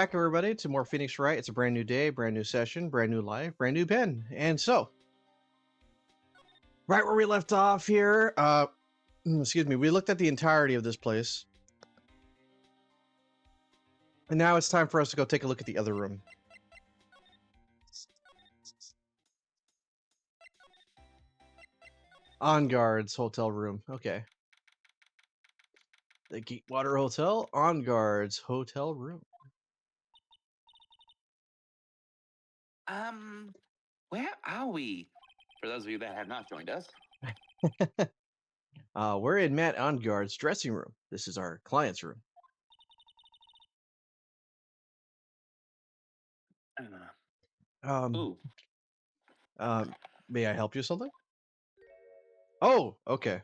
Back, everybody, to more Phoenix Wright. It's a brand new day, brand new session, brand new life, brand new pen. And so, right where we left off here, excuse me, we looked at the entirety of this place. And now it's time for us to go take a look at the other room. On Guard's hotel room. Okay. The Geekwater Hotel, On Guard's hotel room. Where are we? For those of you that have not joined us. We're in Matt On Guard's dressing room. This is our client's room. Um, Ooh, um, may I help you with something? Oh, okay.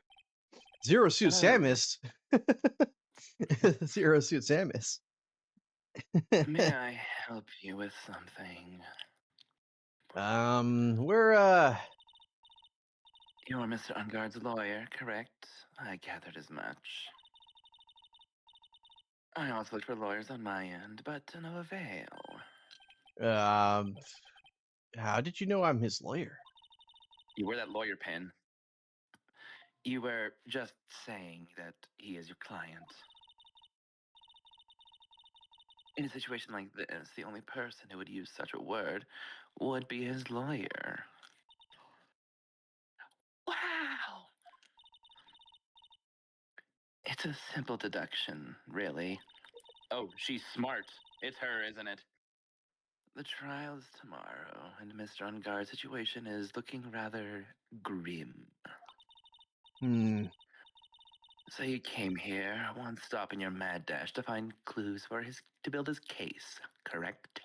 Zero Suit hello. Samus. Zero Suit Samus. May I help you with something? We're You're Mr. Ungard's lawyer, correct? I gathered as much. I also looked for lawyers on my end, but to no avail. um how did you know I'm his lawyer? You wear that lawyer pin. You were just saying that he is your client. In a situation like this, the only person who would use such a word would be his lawyer. Wow! It's a simple deduction, really. Oh, she's smart. It's her, isn't it? The trial is tomorrow, and Mr. Ungard's situation is looking rather grim. Hmm. So you came here, one stop in your mad dash to find clues for to build his case, correct?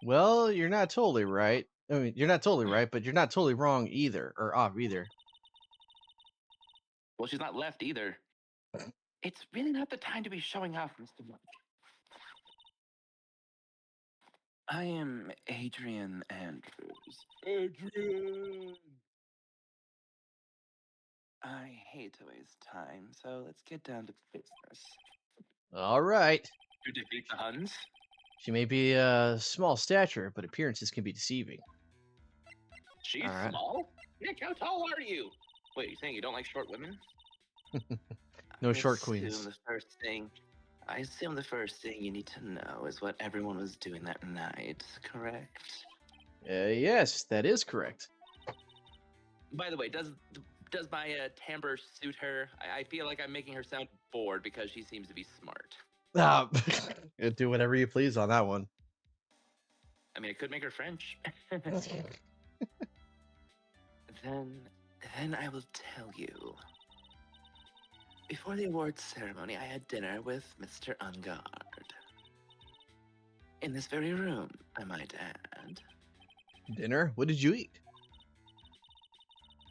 Well, you're not totally right. I mean, you're not totally right, but you're not totally wrong either, or off either. Well, she's not left either. It's really not the time to be showing off, Mr. Monk. I am Adrian Andrews. Adrian! I hate to waste time, so let's get down to business. All right. To defeat the Huns? She may be small stature, but appearances can be deceiving. She's All right. small? Nick, how tall are you? Wait, you saying you don't like short women? No I short assume queens. the first thing I assume the first thing you need to know is what everyone was doing that night, correct? Yes, that is correct. By the way, does my timbre suit her? I feel like I'm making her sound bored because she seems to be smart. Uh, do whatever you please on that one. I mean, it could make her French. then, then I will tell you. Before the awards ceremony, I had dinner with Mr. Ungard. In this very room, I might add. Dinner? What did you eat?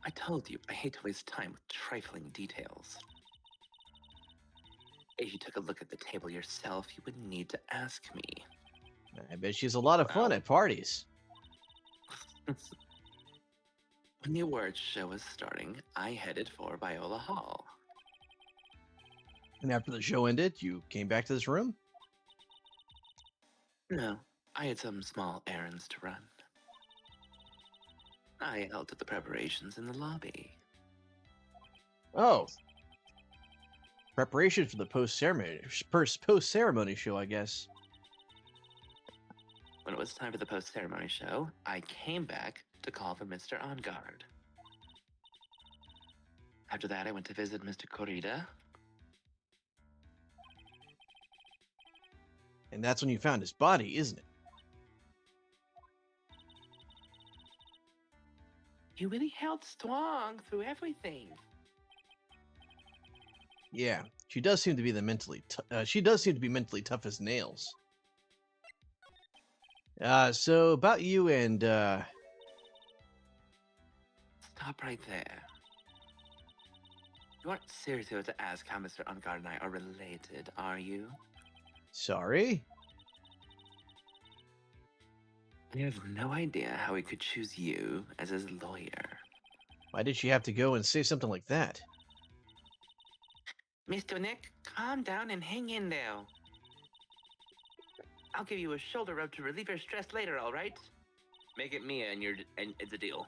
I told you, I hate to waste time with trifling details. If you took a look at the table yourself, you wouldn't need to ask me. I bet she's a lot of fun Well, at parties. when the awards show was starting, I headed for Viola Hall. And after the show ended, you came back to this room? No, I had some small errands to run. I helped with the preparations in the lobby. Oh, preparation for the post-ceremony show, I guess. When it was time for the post-ceremony show, I came back to call for Mr. Ongard. After that, I went to visit Mr. Corrida. And that's when you found his body, isn't it? You really held strong through everything. Yeah, she does seem to be she does seem to be mentally tough as nails. So about you and Stop right there. You aren't serious about to ask how Mr. Ungard and I are related, are you? sorry. I have no idea how he could choose you as his lawyer. Why did she have to go and say something like that? Mr. Nick, calm down and hang in there. I'll give you a shoulder rub to relieve your stress later, all right? Make it Mia and it's a deal.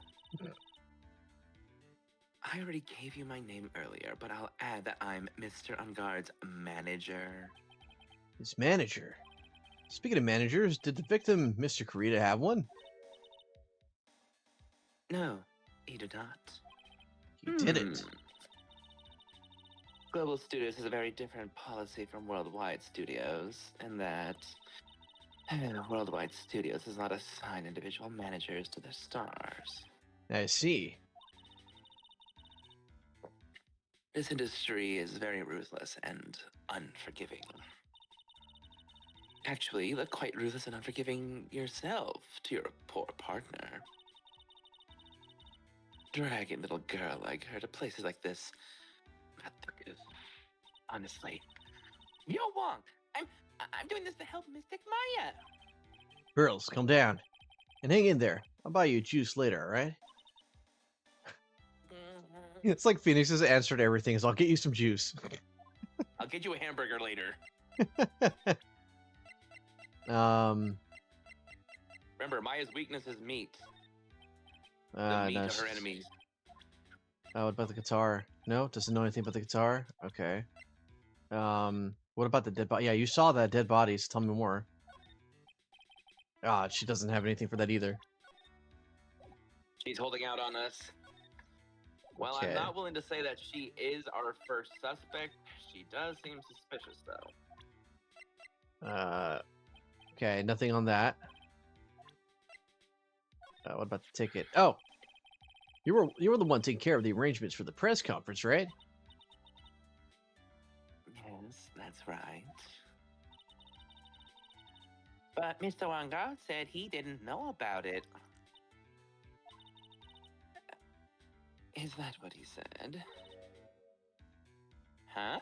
I already gave you my name earlier, but I'll add that I'm Mr. Unguard's manager. His manager. Speaking of managers, did the victim, Mr. Kurita, have one? No, he did not. He didn't. Global Studios has a very different policy from Worldwide Studios, in that Worldwide Studios does not assign individual managers to their stars. I see. This industry is very ruthless and unforgiving. Actually, you look quite ruthless and unforgiving yourself to your poor partner. Dragging little girl like her to places like this. Honestly. Yo, Wong! I'm doing this to help Mystic Maya! Girls, calm down. And hang in there. I'll buy you juice later, alright? It's like Phoenix has answered everything, so I'll get you some juice. I'll get you a hamburger later. Remember, Maya's weakness is meat. The meat of her enemies. Oh, what about the guitar? No, doesn't know anything about the guitar. Okay. What about the dead body? Yeah, you saw that dead bodies. Tell me more. Ah, she doesn't have anything for that either. She's holding out on us. Well, Okay. I'm not willing to say that she is our first suspect. She does seem suspicious, though. Okay, nothing on that. What about the ticket? Oh, you were the one taking care of the arrangements for the press conference, right? Yes, that's right. But Mr. Wangard said he didn't know about it. Is that what he said? Huh?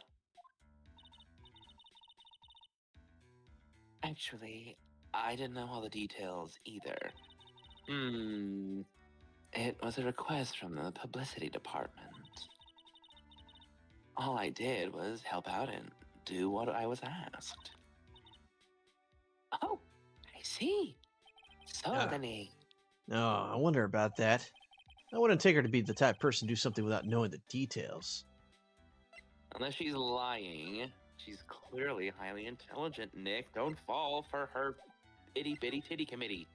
Actually, I didn't know all the details either. It was a request from the publicity department. All I did was help out and do what I was asked. Oh, I see. So then he... No, I wonder about that. I wouldn't take her to be the type of person to do something without knowing the details. Unless she's lying, she's clearly highly intelligent, Nick. Don't fall for her itty-bitty titty committee.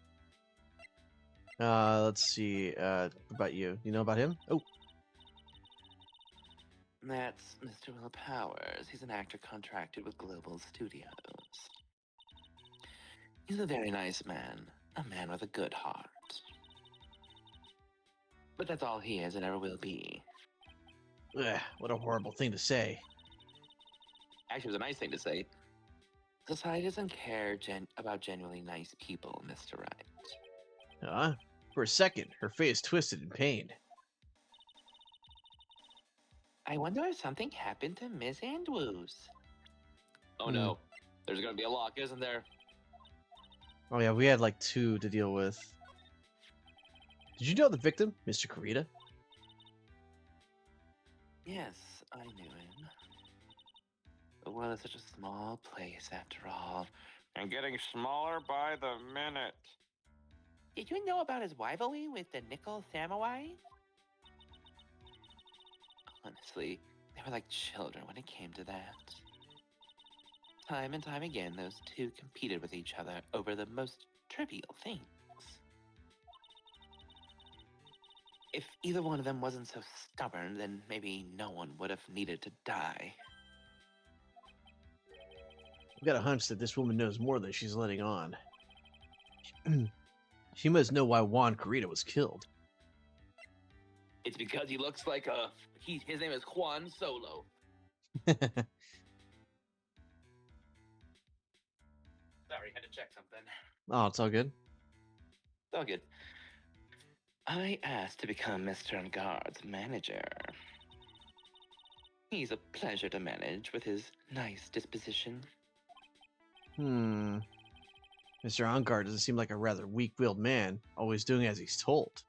Let's see. What about you? You know about him? Oh. That's Mr. Will Powers. He's an actor contracted with Global Studios. He's a very nice man. A man with a good heart. But that's all he is and ever will be. Ugh, what a horrible thing to say. Actually, it was a nice thing to say. Society doesn't care about genuinely nice people, Mr. Right. For a second, her face twisted in pain. I wonder if something happened to Miss Andrews. Oh no, there's gonna be a lock, isn't there? Oh yeah, we had like 2 to deal with. Did you know the victim, Mr. Kurita? Yes, I knew him. The world is such a small place after all. And getting smaller by the minute. Did you know about his rivalry with the Nickel Samurai? Honestly, they were like children when it came to that. Time and time again, those two competed with each other over the most trivial things. If either one of them wasn't so stubborn, then maybe no one would have needed to die. I've got a hunch that this woman knows more than she's letting on. She must know why Juan Kurita was killed. It's because he looks like his name is Juan Solo. Sorry, had to check something. Oh, it's all good. It's all good. I asked to become Mr. Unguard's manager. He's a pleasure to manage with his nice disposition. Mr. Ongard doesn't seem like a rather weak-willed man, always doing as he's told.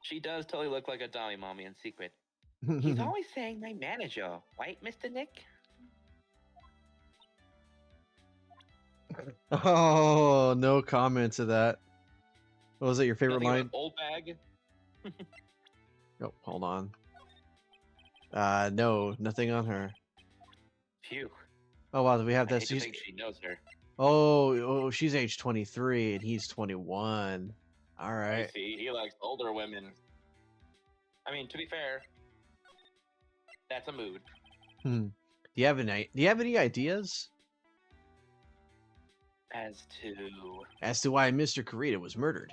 She does totally look like a dummy mommy in secret. He's always saying my manager, right, Mr. Nick? Oh, no comment to that. What was it, your favorite Nothing about line? old bag. Oh, hold on. No, nothing on her. Phew. Oh wow, we have I this. hate to think she knows her. Oh, she's age 23 and he's 21. All I right. see. He likes older women. I mean, to be fair, that's a mood. Hmm. Do you have any ideas As to as to why Mr. Kurita was murdered?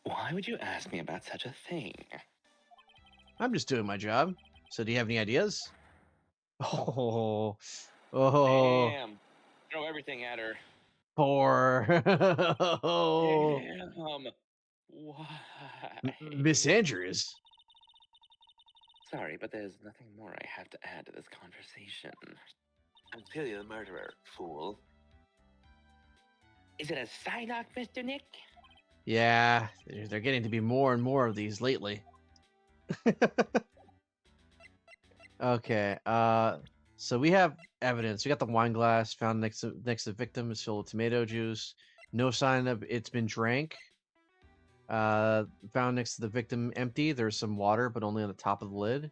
why would you ask me about such a thing? I'm just doing my job. So do you have any ideas? Oh, oh, Damn. Throw everything at her. poor. Oh, Damn. Why? Miss Andrews. Sorry, but there's nothing more I have to add to this conversation. I'm clearly the murderer, fool. Is it a Psylocke, Mr. Nick? Yeah, they're getting to be more and more of these lately. Okay. So we have evidence. We got the wine glass found next to the victim is filled with tomato juice. No sign of it's been drank. Found next to the victim empty. There's some water, but only on the top of the lid.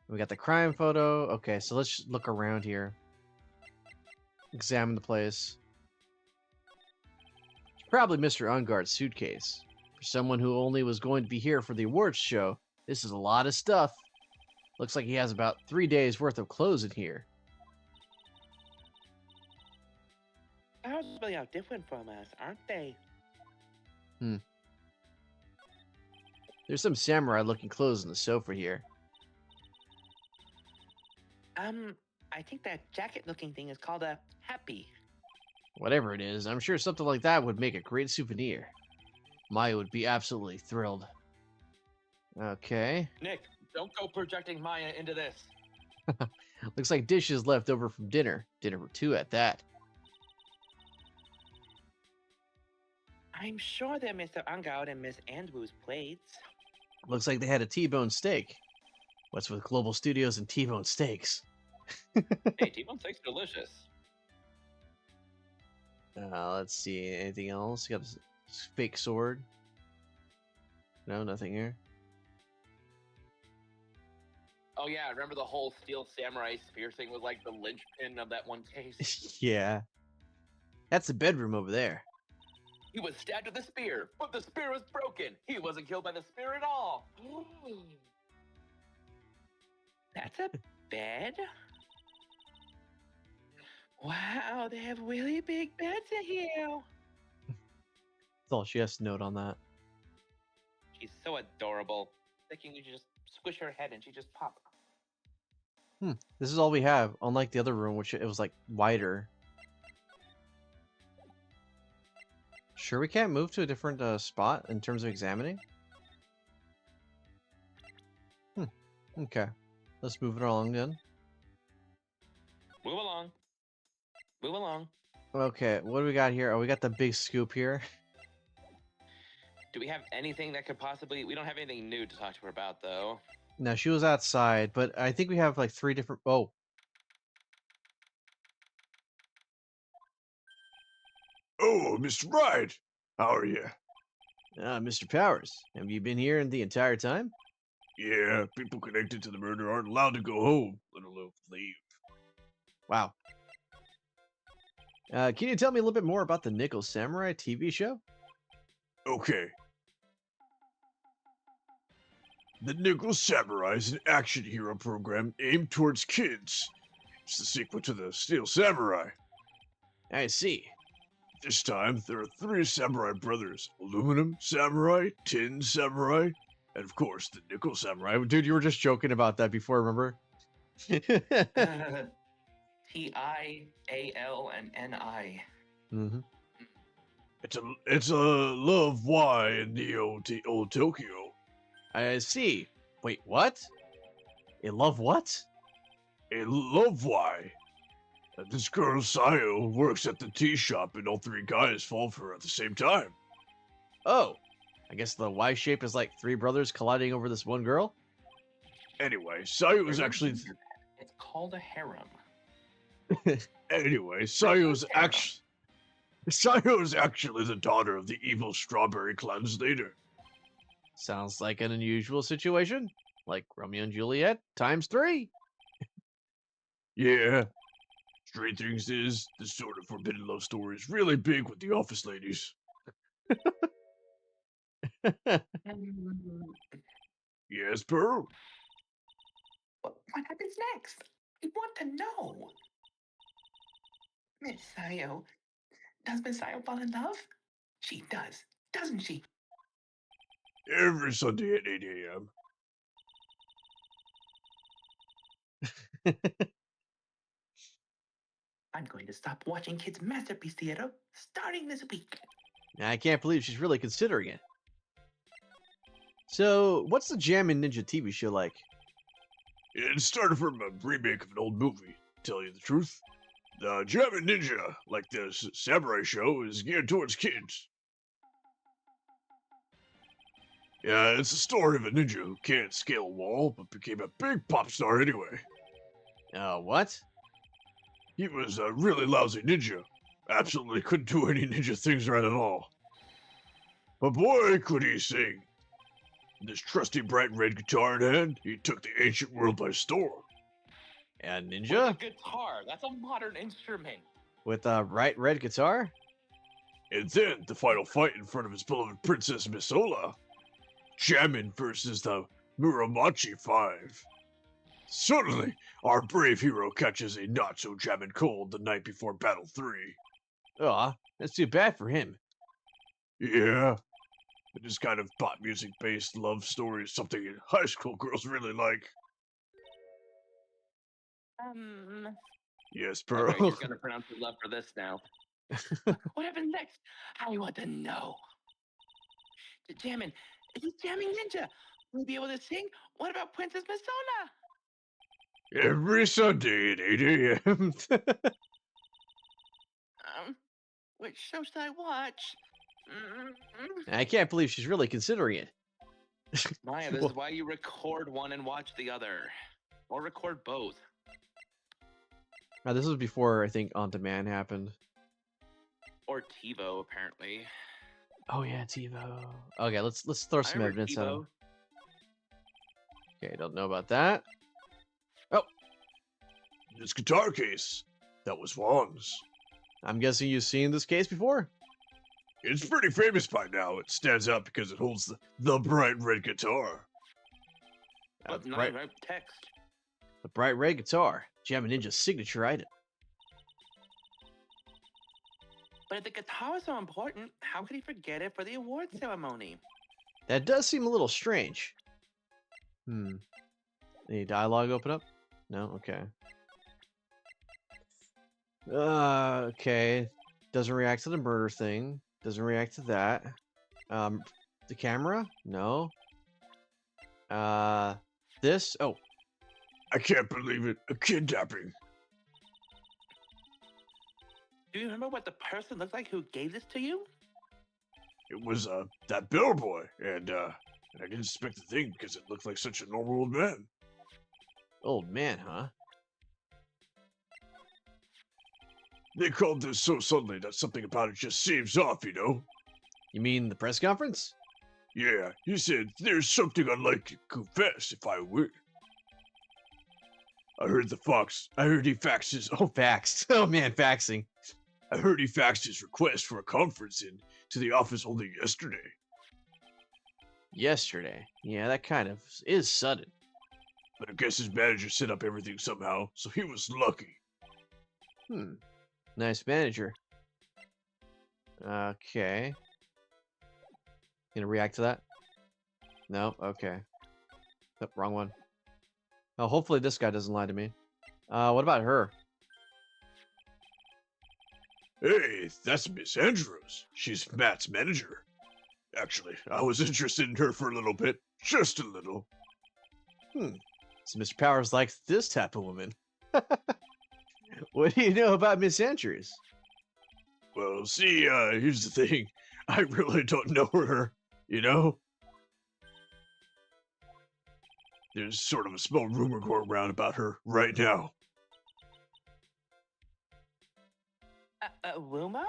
We got the crime photo. Okay, so let's look around here. Examine the place. It's probably Mr. Ungard's suitcase. For someone who only was going to be here for the awards show, this is a lot of stuff. Looks like he has about 3 days worth of clothes in here. Ours really are different from us, aren't they? There's some samurai looking clothes on the sofa here. I think that jacket-looking thing is called a happy. Whatever it is, I'm sure something like that would make a great souvenir. Maya would be absolutely thrilled. Okay. Nick, don't go projecting Maya into this. Looks like dishes left over from dinner. Dinner for two at that. I'm sure they're Mr. Ungard and Miss Andrews' plates. Looks like they had a T-bone steak. What's with Global Studios and T-bone steaks? Hey, T-bone steak's delicious. Let's see. Anything else? You got a fake sword. No, nothing here. Oh yeah, remember the whole steel samurai spear thing was like the linchpin of that one case? Yeah. That's the bedroom over there. He was stabbed with a spear, but the spear was broken. He wasn't killed by the spear at all. That's a bed? Wow, they have really big beds in here. That's all she has to note on that. She's so adorable. Thinking you just squish her head and she just pop. This is all we have, unlike the other room, which it was like wider. Sure, we can't move to a different spot in terms of examining? Okay. Let's move it along then. Move along. Move along. Okay, what do we got here? Oh, we got the big scoop here. Do we have anything that could possibly... We don't have anything new to talk to her about, though. Now, she was outside, but I think we have like 3 different... Oh. Oh, Mr. Wright, how are you? Mr. Powers, have you been here the entire time? Yeah, people connected to the murder aren't allowed to go home, let alone leave. Wow. Can you tell me a little bit more about the Nickel Samurai TV show? Okay. The Nickel Samurai is an action hero program aimed towards kids. It's the sequel to the Steel Samurai. I see. This time, there are 3 samurai brothers: Aluminum Samurai, Tin Samurai, and of course, the Nickel Samurai. Dude, you were just joking about that before, remember? T-I-A-L and N-I. Mm-hmm. It's a love Y in the old Tokyo. I see. Wait, what? A love what? A love Y. This girl Sayo works at the tea shop, and all 3 guys fall for her at the same time. Oh, I guess the Y shape is like 3 brothers colliding over this one girl? Anyway, Sayo is actually... It's called a harem. Anyway, Richard's harem. Sayo's actually the daughter of the evil Strawberry Clan's leader. Sounds like an unusual situation. Like Romeo and Juliet times 3. Yeah. Strange things is, this sort of forbidden love story is really big with the office ladies. Um, Yes, Pearl? what happens next? I want to know. Miss Sayo, does Miss Sayo fall in love? She does, doesn't she? Every Sunday at 8 a.m. I'm going to stop watching kids' masterpiece theater starting this week. I can't believe she's really considering it. So, what's the Jammin' Ninja TV show like? It started from a remake of an old movie, to tell you the truth. The German Ninja, like the samurai show, is geared towards kids. Yeah, it's the story of a ninja who can't scale a wall, but became a big pop star anyway. What? He was a really lousy ninja. Absolutely couldn't do any ninja things right at all. But boy, could he sing. This trusty bright red guitar in hand, he took the ancient world by storm. A With a ninja? guitar, that's a modern instrument. With a bright red guitar? And then the final fight in front of his beloved princess Misola. Jammin versus the Muromachi 5. Suddenly, our brave hero catches a not-so-jammin' cold the night before Battle 3. Aw, that's too bad for him. Yeah, this kind of pop music-based love story is something high school girls really like. Yes, Pearl. Okay, you're gonna pronounce your love for this now. What happens next? I want to know. The Jammin, is this Jamming Ninja? Will he be able to sing? What about Princess Misola? Every Sunday at 8 a.m. Which show should I watch? Mm, I can't believe she's really considering it. Maya, this is why you record one and watch the other. Or record both. Now, this was before, I think, On Demand happened. Or TiVo, apparently. Oh yeah, TiVo. Okay, let's throw some I remember evidence at him. TiVo. Okay, don't know about that. Oh, This guitar case, that was Vaughn's. I'm guessing you've seen this case before? It's pretty famous by now. It stands out because it holds the bright red guitar. But the, not bright, right text. the bright red guitar, Jammin' Ninja's signature item. But if the guitar was so important, how could he forget it for the award ceremony? That does seem a little strange. Any dialogue open up? No? Okay. Okay. Doesn't react to the murder thing. Doesn't react to that. The camera? No. This? Oh. I can't believe it. A kidnapping. Do you remember what the person looked like who gave this to you? It was, that bellboy, and I didn't expect a thing because it looked like such a normal old man. Old man, huh? They called this so suddenly that something about it just seems off, you know? You mean the press conference? Yeah, he said, there's something I'd like to confess if I would. I heard he faxes. Oh, faxed. Oh man, faxing. I heard he faxed his request for a conference in to the office only yesterday. Yesterday. Yeah, that kind of is sudden. But I guess his manager set up everything somehow, so he was lucky. Nice manager. Okay. Gonna react to that? No? Okay. Nope, wrong one. Oh, hopefully this guy doesn't lie to me. What about her? Hey, that's Miss Andrews. She's Matt's manager. Actually, I was interested in her for a little bit. Just a little. So Mr. Powers likes this type of woman. What do you know about Miss Andrews? Well, see, here's the thing. I really don't know her, you know? There's sort of a small rumor going around about her right now. Wumo?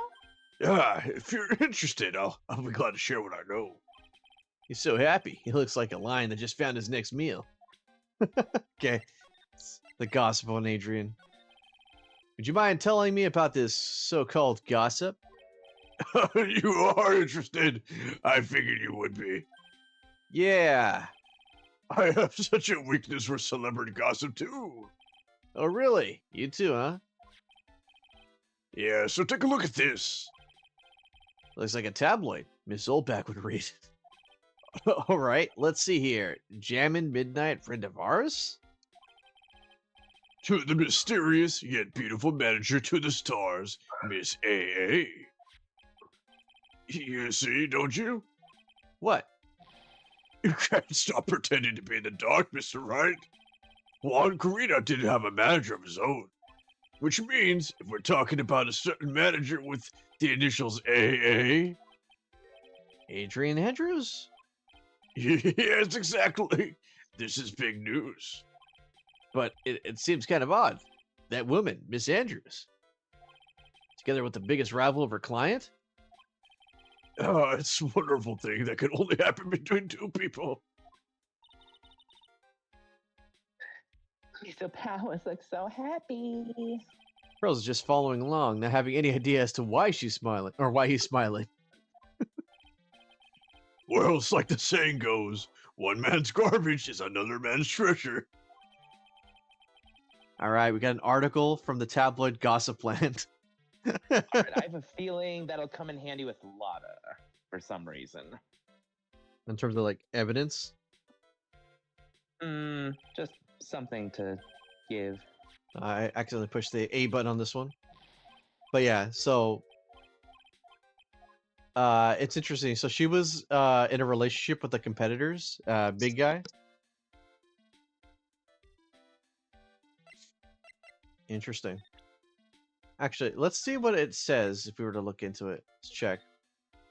Yeah, if you're interested, I'll be glad to share what I know. He's so happy. He looks like a lion that just found his next meal. Okay. The gossip on Adrian. Would you mind telling me about this so-called gossip? You are interested. I figured you would be. Yeah. I have such a weakness for celebrity gossip too. Oh, really? You too, huh? Yeah, so take a look at this. Looks like a tabloid. Miss Oldback would read. All right, let's see here. Jammin' Midnight, friend of ours? To the mysterious yet beautiful manager to the stars, Miss AA. You see, don't you? What? You can't stop pretending to be in the dark, Mr. Right. Juan Carino didn't have a manager of his own. Which means, if we're talking about a certain manager with the initials AA, Adrian Andrews? yes, exactly. This is big news. But it seems kind of odd. That woman, Miss Andrews. Together with the biggest rival of her client? It's a wonderful thing that can only happen between two people. Mr. Powers looks so happy. Pearl's just following along, not having any idea as to why she's smiling, or why he's smiling. Well, it's like the saying goes, one man's garbage is another man's treasure. All right, we got an article from the tabloid Gossip Land. All right, I have a feeling that'll come in handy with Lotta for some reason. In terms of like evidence. Just something to give. I accidentally pushed the A button on this one. But yeah, so it's interesting. So she was in a relationship with the competitors, big guy. Interesting. Actually, let's see what it says if we were to look into it. Let's check.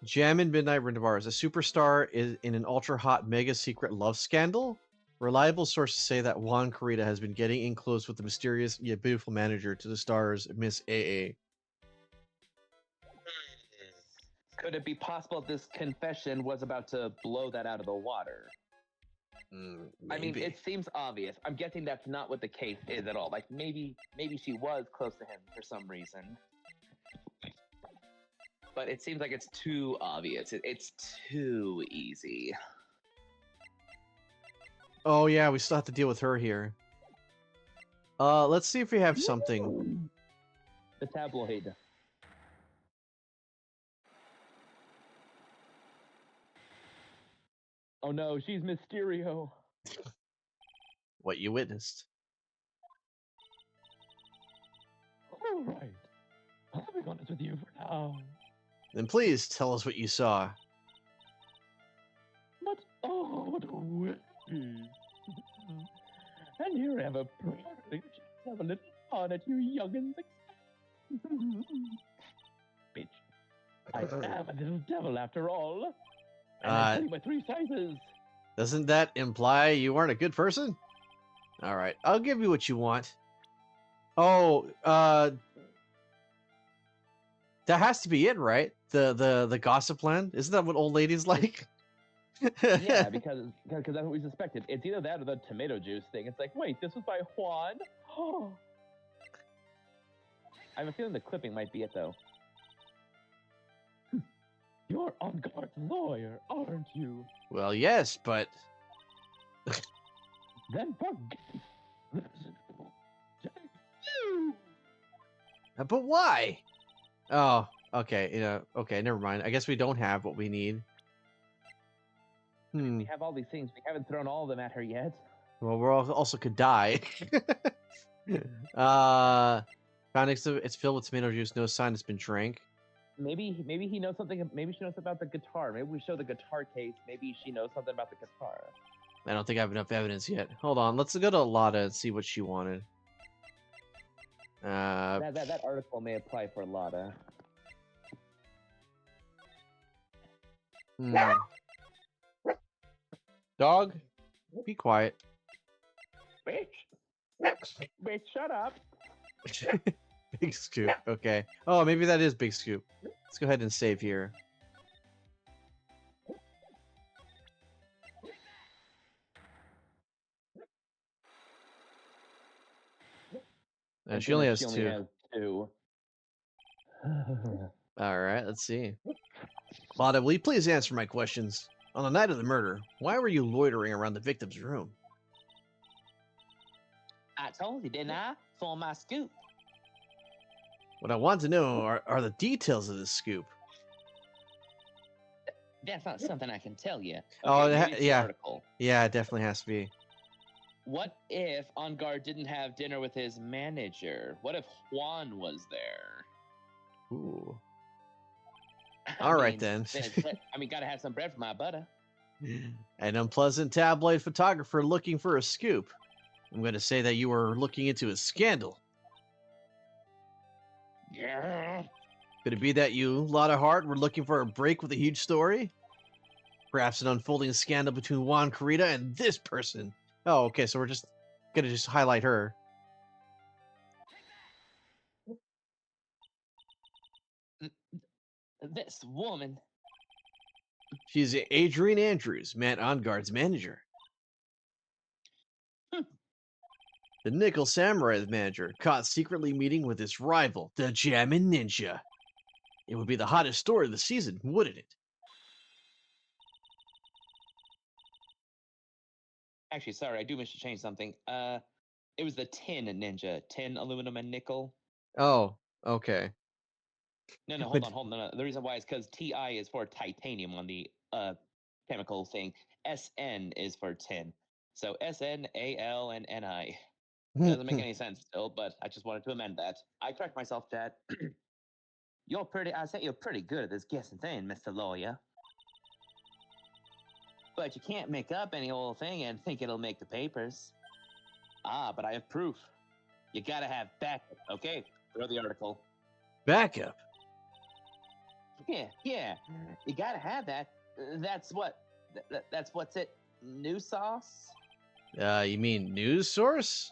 Jammin' Midnight Rindavars, a superstar is in an ultra-hot mega secret love scandal. Reliable sources say that Juan Carita has been getting in close with the mysterious yet beautiful manager to the stars, Miss AA. Could it be possible this confession was about to blow that out of the water? I mean, it seems obvious. I'm guessing that's not what the case is at all. Like maybe she was close to him for some reason. But it seems like it's too obvious. It's too easy. Oh yeah, we still have to deal with her here. Let's see if we have something. The tabloid. Oh no, she's Mysterio. What you witnessed. All right. I'll be honest with you for now. Then please tell us what you saw. But oh, what a whip. And here I have a perfect chance to have a little fun at you youngins. Bitch. I am a little devil after all. And I tell you my 3 sizes. Doesn't that imply you aren't a good person? All right, I'll give you what you want. Oh, that has to be it, right? The gossip land. Isn't that what old ladies like? Yeah, because that's what we suspected. It's either that or the tomato juice thing. It's like, wait, this was by Juan? Oh. I have a feeling the clipping might be it, though. You're Engarde's lawyer, aren't you? Well, yes, but Then forget. but why? Oh, okay. Okay. Never mind. I guess we don't have what we need. We have all these things. We haven't thrown all of them at her yet. Well, we also could die. Found it's filled with tomato juice. No sign it's been drank. Maybe he knows something. Maybe she knows about the guitar. Maybe we show the guitar case. Maybe she knows something about the guitar. I don't think I have enough evidence yet. Hold on. Let's go to Lotta and see what she wanted. That article may apply for Lotta. Dog, be quiet. Bitch, shut up. Big Scoop. Okay. Oh, maybe that is Big Scoop. Let's go ahead and save here. And she only has two. All right, let's see. Lada, will you please answer my questions? On the night of the murder, why were you loitering around the victim's room? I told you, didn't I? For my scoop. What I want to know are the details of this scoop. That's not something I can tell you. Oh, maybe it's the yeah. article. Yeah, it definitely has to be. What if On Guard didn't have dinner with his manager? What if Juan was there? Ooh. I All right, mean, then. gotta have some bread for my butter. An unpleasant tabloid photographer looking for a scoop. I'm going to say that you were looking into a scandal. Yeah. Could it be that you, Lotta Hart, were looking for a break with a huge story? Perhaps an unfolding scandal between Juan Carita and this person. Oh, okay, so we're just gonna just highlight her. This woman. She's Adrian Andrews, Matt Onguard's manager. The Nickel Samurai's manager, caught secretly meeting with his rival, the Jammin' Ninja. It would be the hottest story of the season, wouldn't it? Actually, sorry, I do wish to change something. It was the tin ninja, tin, aluminum, and nickel. Oh, okay. No, hold on. No. The reason why is because Ti is for titanium on the chemical thing. SN is for tin. So SNAL and NI. Doesn't make any sense still, but I just wanted to amend that. I correct myself, Chad. I say you're pretty good at this guessing thing, Mr. Lawyer. But you can't make up any old thing and think it'll make the papers. Ah, but I have proof. You gotta have backup, okay? Throw the article. Backup? Yeah. You gotta have that. That's what's it? New sauce? You mean news source?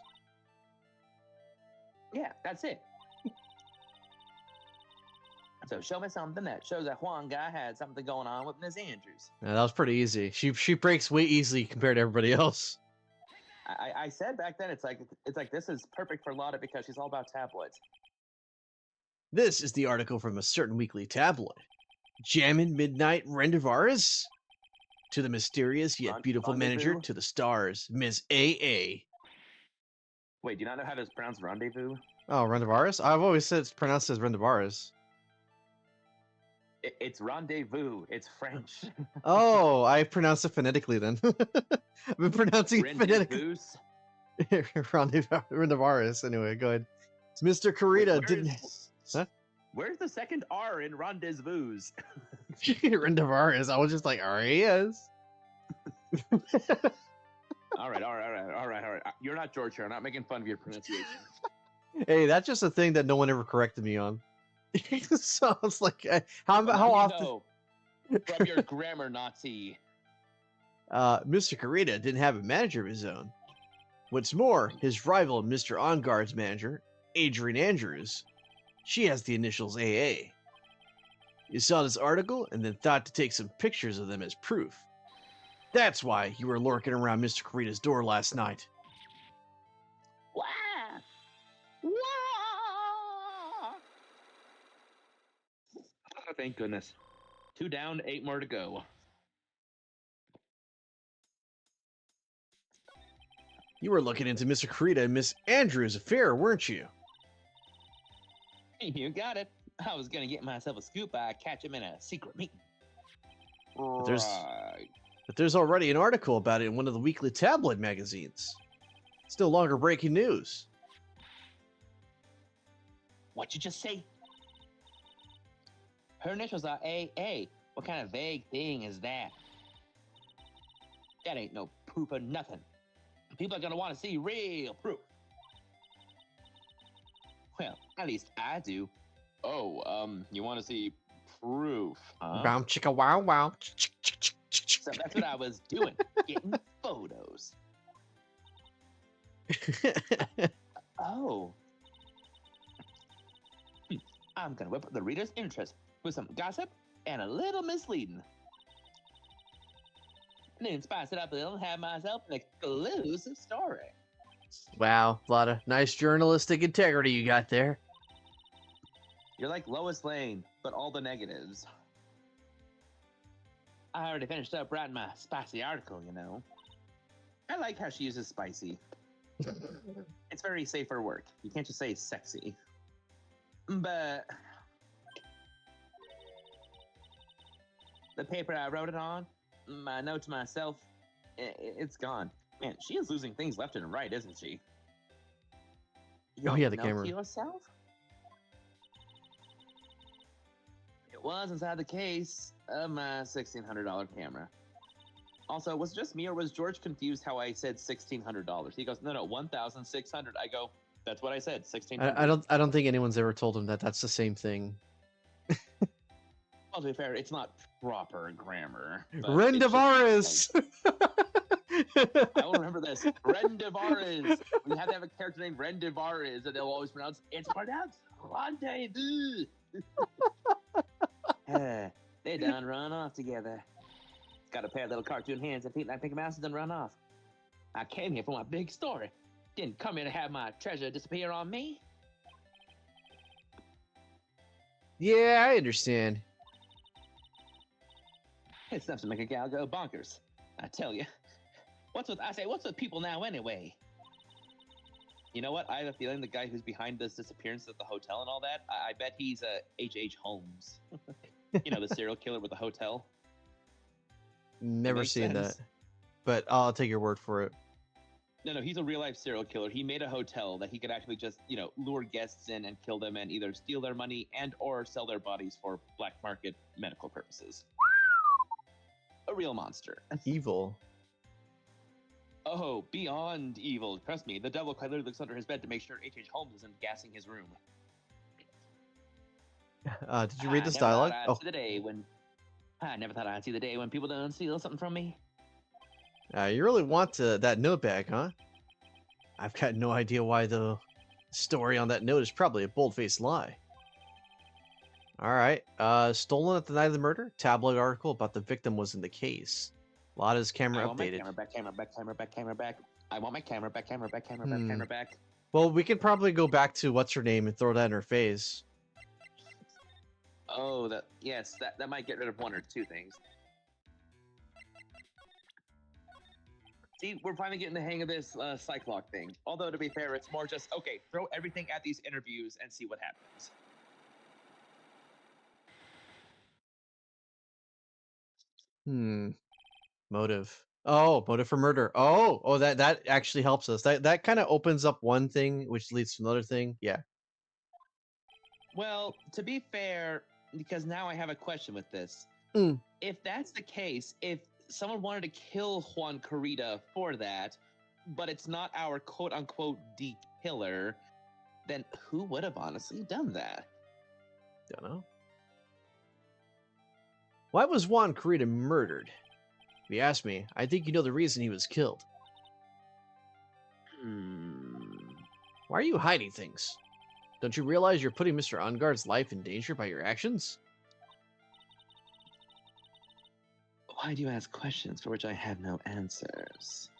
Yeah, that's it. So show me something that shows that Juan guy had something going on with Miss Andrews. Yeah, that was pretty easy. She breaks way easily compared to everybody else. I said back then it's like this is perfect for Lotta because she's all about tabloids. This is the article from a certain weekly tabloid. Jammin' Midnight Rendezvous? To the mysterious yet beautiful manager to the stars, Miss AA. Wait, do you not know how to pronounce rendezvous? Oh, Rendezvous? I've always said it's pronounced as Rendezvous. It's rendezvous. It's French. Oh, I pronounced it phonetically then. I've been pronouncing it phonetically. Rendezvous. Anyway, go ahead. It's Mr. Carita didn't. Huh? Where's the second R in rendezvous? Rendezvous. I was just like, R-A-S. All right. You're not George here. I'm not making fun of your pronunciation. Hey, that's just a thing that no one ever corrected me on. So it's like, how often? From your grammar Nazi. Mr. Carita didn't have a manager of his own. What's more, his rival, Mr. OnGuard's manager, Adrian Andrews, she has the initials AA. You saw this article and then thought to take some pictures of them as proof. That's why you were lurking around Mr. Carita's door last night. Wow! Oh, thank goodness. 2 down, 8 more to go. You were looking into Mr. Carita and Miss Andrews' affair, weren't you? You got it. I was gonna get myself a scoop. I catch him in a secret meeting. But there's already an article about it in one of the weekly tabloid magazines. It's no longer breaking news. What'd you just say? Her initials are AA. What kind of vague thing is that? That ain't no proof or nothing. People are gonna want to see real proof. Well, at least I do. Oh, you want to see proof, huh? Bow chicka wow wow. So that's what I was doing, getting photos. Oh. I'm gonna whip up the reader's interest with some gossip and a little misleading. And then spice it up a little and have myself an exclusive story. Wow, a lot of nice journalistic integrity you got there. You're like Lois Lane, but all the negatives. I already finished up writing my spicy article, you know. I like how she uses spicy. It's very safe for work. You can't just say sexy. But the paper I wrote it on, my note to myself, it's gone. Man, she is losing things left and right, isn't she? Oh yeah, the Note camera. to yourself? It was inside the case of my $1,600 camera. Also, was it just me or was George confused how I said $1,600? He goes, no, 1,600. I go, that's what I said, 1,600. I don't think anyone's ever told him that that's the same thing. Well, to be fair, it's not proper grammar. Rendavaris! I will remember this. Rendavaris. We have to have a character named Rendavaris that they'll always pronounce. It's pronounced rendezvous. They done run off together. Got a pair of little cartoon hands and feet like Mickey Mouse and done run off. I came here for my big story. Didn't come here to have my treasure disappear on me. Yeah, I understand. It's enough to make a gal go bonkers. I tell you. What's with people now anyway? You know what? I have a feeling the guy who's behind this disappearance at the hotel and all that, I bet he's H.H. Holmes. You know, the serial killer with the hotel. Never Makes seen sense. that. But I'll take your word for it. No, he's a real life serial killer. He made a hotel that he could actually just, lure guests in and kill them and either steal their money and or sell their bodies for black market medical purposes. A real monster. Evil. Oh, beyond evil. Trust me, the devil quite literally looks under his bed to make sure H.H. Holmes isn't gassing his room. Did you read this dialogue? Oh, I never thought I'd see the day when people don't steal something from me. you really want that note back, huh? I've got no idea why the story on that note is probably a bold-faced lie. All right. Stolen at the night of the murder? Tabloid article about the victim was in the case. Lada's camera I want updated. my camera back. I want my camera back. Well, we can probably go back to what's her name and throw that in her face. Oh, that might get rid of one or two things. See, we're finally getting the hang of this Cyclock thing. Although, to be fair, it's more just, okay, throw everything at these interviews and see what happens. Motive. Oh, motive for murder. Oh, that actually helps us. That kind of opens up one thing, which leads to another thing. Yeah. Well, to be fair, because now I have a question with this. If that's the case, if someone wanted to kill Juan Corrida for that, but it's not our quote-unquote killer, then who would have honestly done that? Don't know. Why was Juan Corrida murdered? If you ask me, I think you know the reason he was killed. Why are you hiding things? Don't you realize you're putting Mr. Ungard's life in danger by your actions? Why do you ask questions for which I have no answers?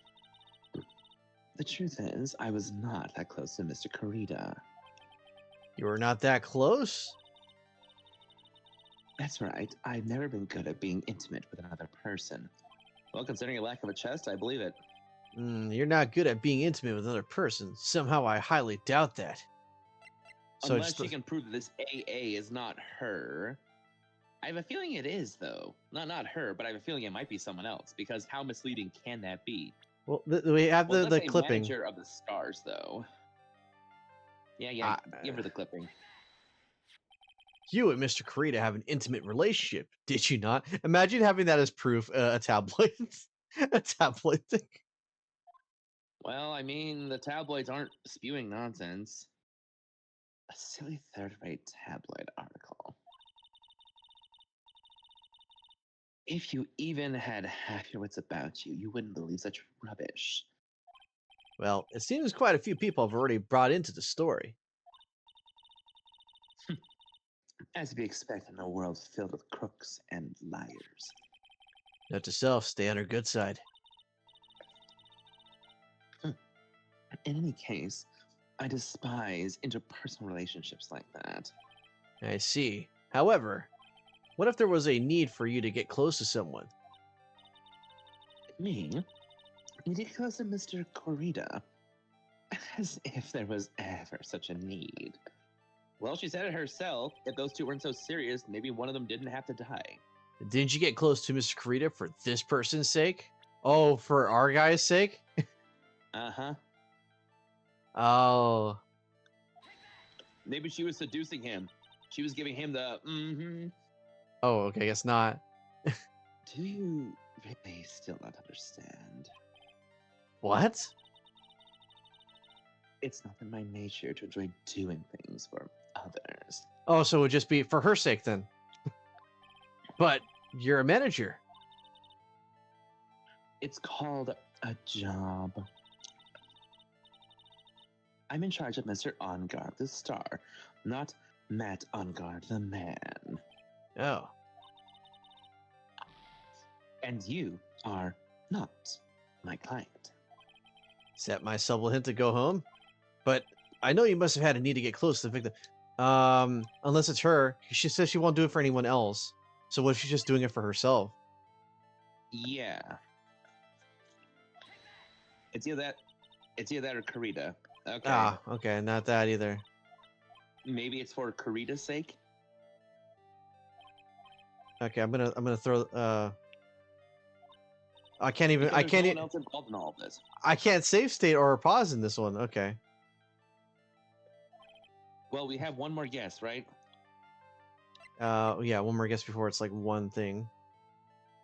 The truth is, I was not that close to Mr. Corrida. You were not that close? That's right. I've never been good at being intimate with another person. Well, considering a lack of a chest, I believe it. You're not good at being intimate with another person. Somehow I highly doubt that. Unless she can prove that this AA is not her. I have a feeling it is, though. Not her, but I have a feeling it might be someone else, because how misleading can that be? Well, we have the clipping. Manager of the stars, though. Yeah, give her the clipping. You and Mr. Corrida have an intimate relationship, did you not? Imagine having that as proof, a tabloid, a tabloid thing. Well, I mean, the tabloids aren't spewing nonsense. A silly third-rate tabloid article. If you even had half your wits about you, you wouldn't believe such rubbish. Well, it seems quite a few people have already brought into the story. As to be expected in a world filled with crooks and liars. Note to self, stay on her good side. In any case, I despise interpersonal relationships like that. I see. However, what if there was a need for you to get close to someone? Me? You get close to Mr. Corrida. As if there was ever such a need. Well, she said it herself. If those two weren't so serious, maybe one of them didn't have to die. Didn't you get close to Mr. Karita for this person's sake? Oh, for our guy's sake? Uh-huh. Oh. Maybe she was seducing him. She was giving him the mm-hmm. Oh, okay, guess not. Do you really still not understand? What? It's not in my nature to enjoy doing things for others. Oh, so it would just be for her sake then. But you're a manager. It's called a job. I'm in charge of Mr. Ongard the star, not Matt Ongard the man. Oh. And you are not my client. Set my subtle hint to go home? But I know you must have had a need to get close to the victim. Unless it's her. She says she won't do it for anyone else. So what if she's just doing it for herself? Yeah. It's either that or Karita. Okay. Ah, okay, not that either. Maybe it's for Karita's sake. Okay, I'm gonna throw I can't Because I there's can't no one else involved in all of this. I can't save state or pause in this one. Okay. Well, we have one more guess, right? Yeah, one more guess before it's like one thing.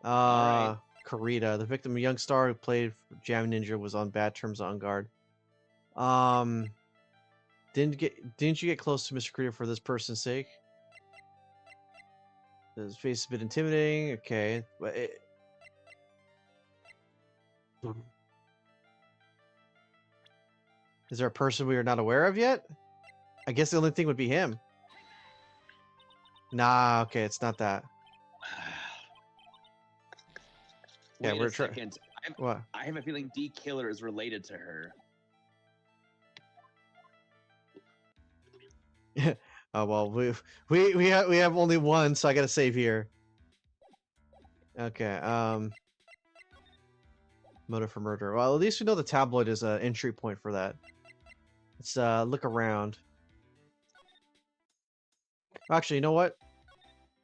Alright. Karita, the victim, a young star who played for Jam Ninja, was on bad terms on guard. Didn't you get close to Mr. Karita for this person's sake? His face is a bit intimidating. Okay, but is there a person we are not aware of yet? I guess the only thing would be him. Nah, okay, it's not that. Yeah, Wait we're a second. What? I have a feeling D Killer is related to her. Oh well, we have only one, so I gotta save here. Okay, motive for murder. Well, at least we know the tabloid is an entry point for that. Let's look around. Actually, you know what?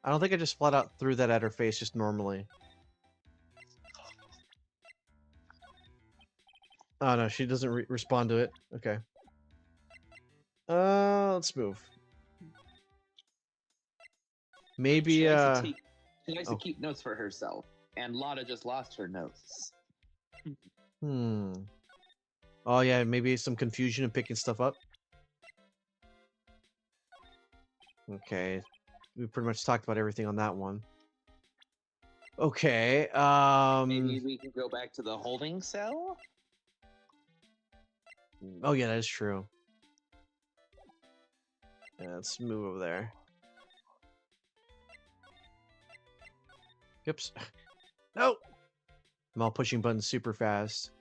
I don't think I just flat out threw that at her face just normally. Oh no, she doesn't respond to it. Okay. Let's move. Maybe She likes to oh. keep notes for herself, and Lotta just lost her notes. Oh yeah, maybe some confusion in picking stuff up. Okay, we pretty much talked about everything on that one. Okay, Maybe we can go back to the holding cell? Oh yeah, that is true. Yeah, let's move over there. Oops. No! I'm all pushing buttons super fast.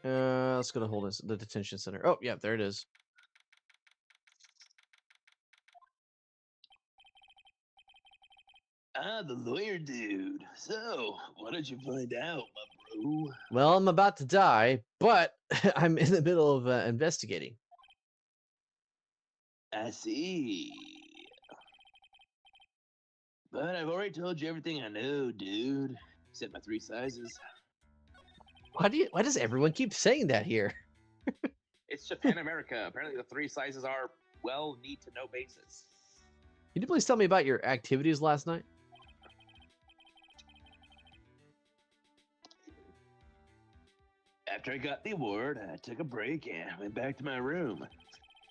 Let's go to the detention center. Oh, yeah, there it is. Ah, the lawyer dude. So, what did you find out, my bro? Well, I'm about to die, but I'm in the middle of investigating. I see. But I've already told you everything I know, dude. Except my 3 sizes. Why does everyone keep saying that here? It's Japan America. Apparently the 3 sizes are, well, need-to-know basis. Can you please tell me about your activities last night? After I got the award, I took a break and went back to my room.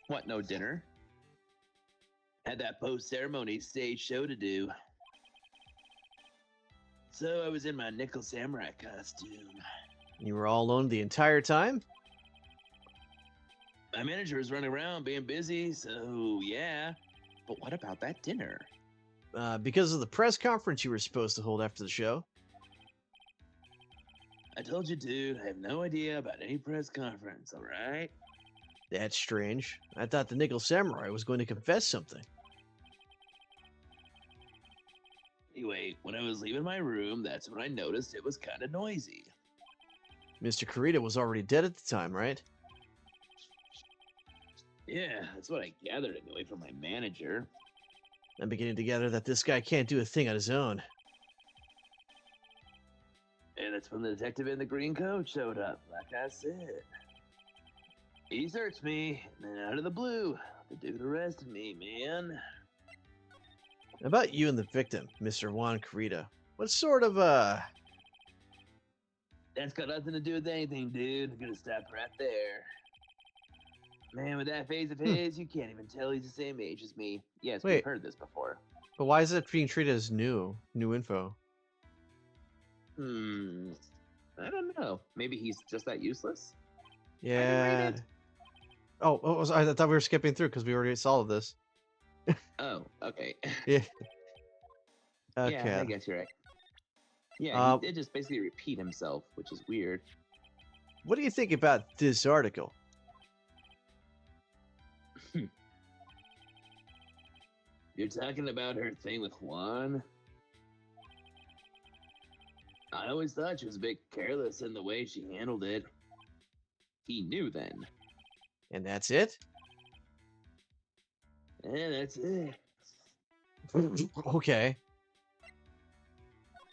What, no dinner? Had that post-ceremony stage show to do. So I was in my nickel samurai costume. You were all alone the entire time? My manager is running around being busy, so yeah. But what about that dinner? Because of the press conference you were supposed to hold after the show. I told you, dude, I have no idea about any press conference, all right? That's strange. I thought the Nickel Samurai was going to confess something. Anyway, when I was leaving my room, that's when I noticed it was kind of noisy. Mr. Kurita was already dead at the time, right? Yeah, that's what I gathered anyway from my manager. I'm beginning to gather that this guy can't do a thing on his own. And that's when the detective in the green coat showed up, like I said. He searched me, and then out of the blue, the dude arrested me, man. About you and the victim, Mr. Juan Kurita. What sort of, That's got nothing to do with anything, dude. I'm gonna stop right there. Man, with that face of his, you can't even tell he's the same age as me. Yes, we've Wait. heard this before. But why is it being treated as new info? I don't know. Maybe he's just that useless? Yeah. I thought we were skipping through because we already saw this. Oh, okay. Yeah. Okay. Yeah, I guess you're right. Yeah, he did just basically repeat himself, which is weird. What do you think about this article? You're talking about her thing with Juan? I always thought she was a bit careless in the way she handled it. He knew then. And that's it? Yeah, that's it. Okay.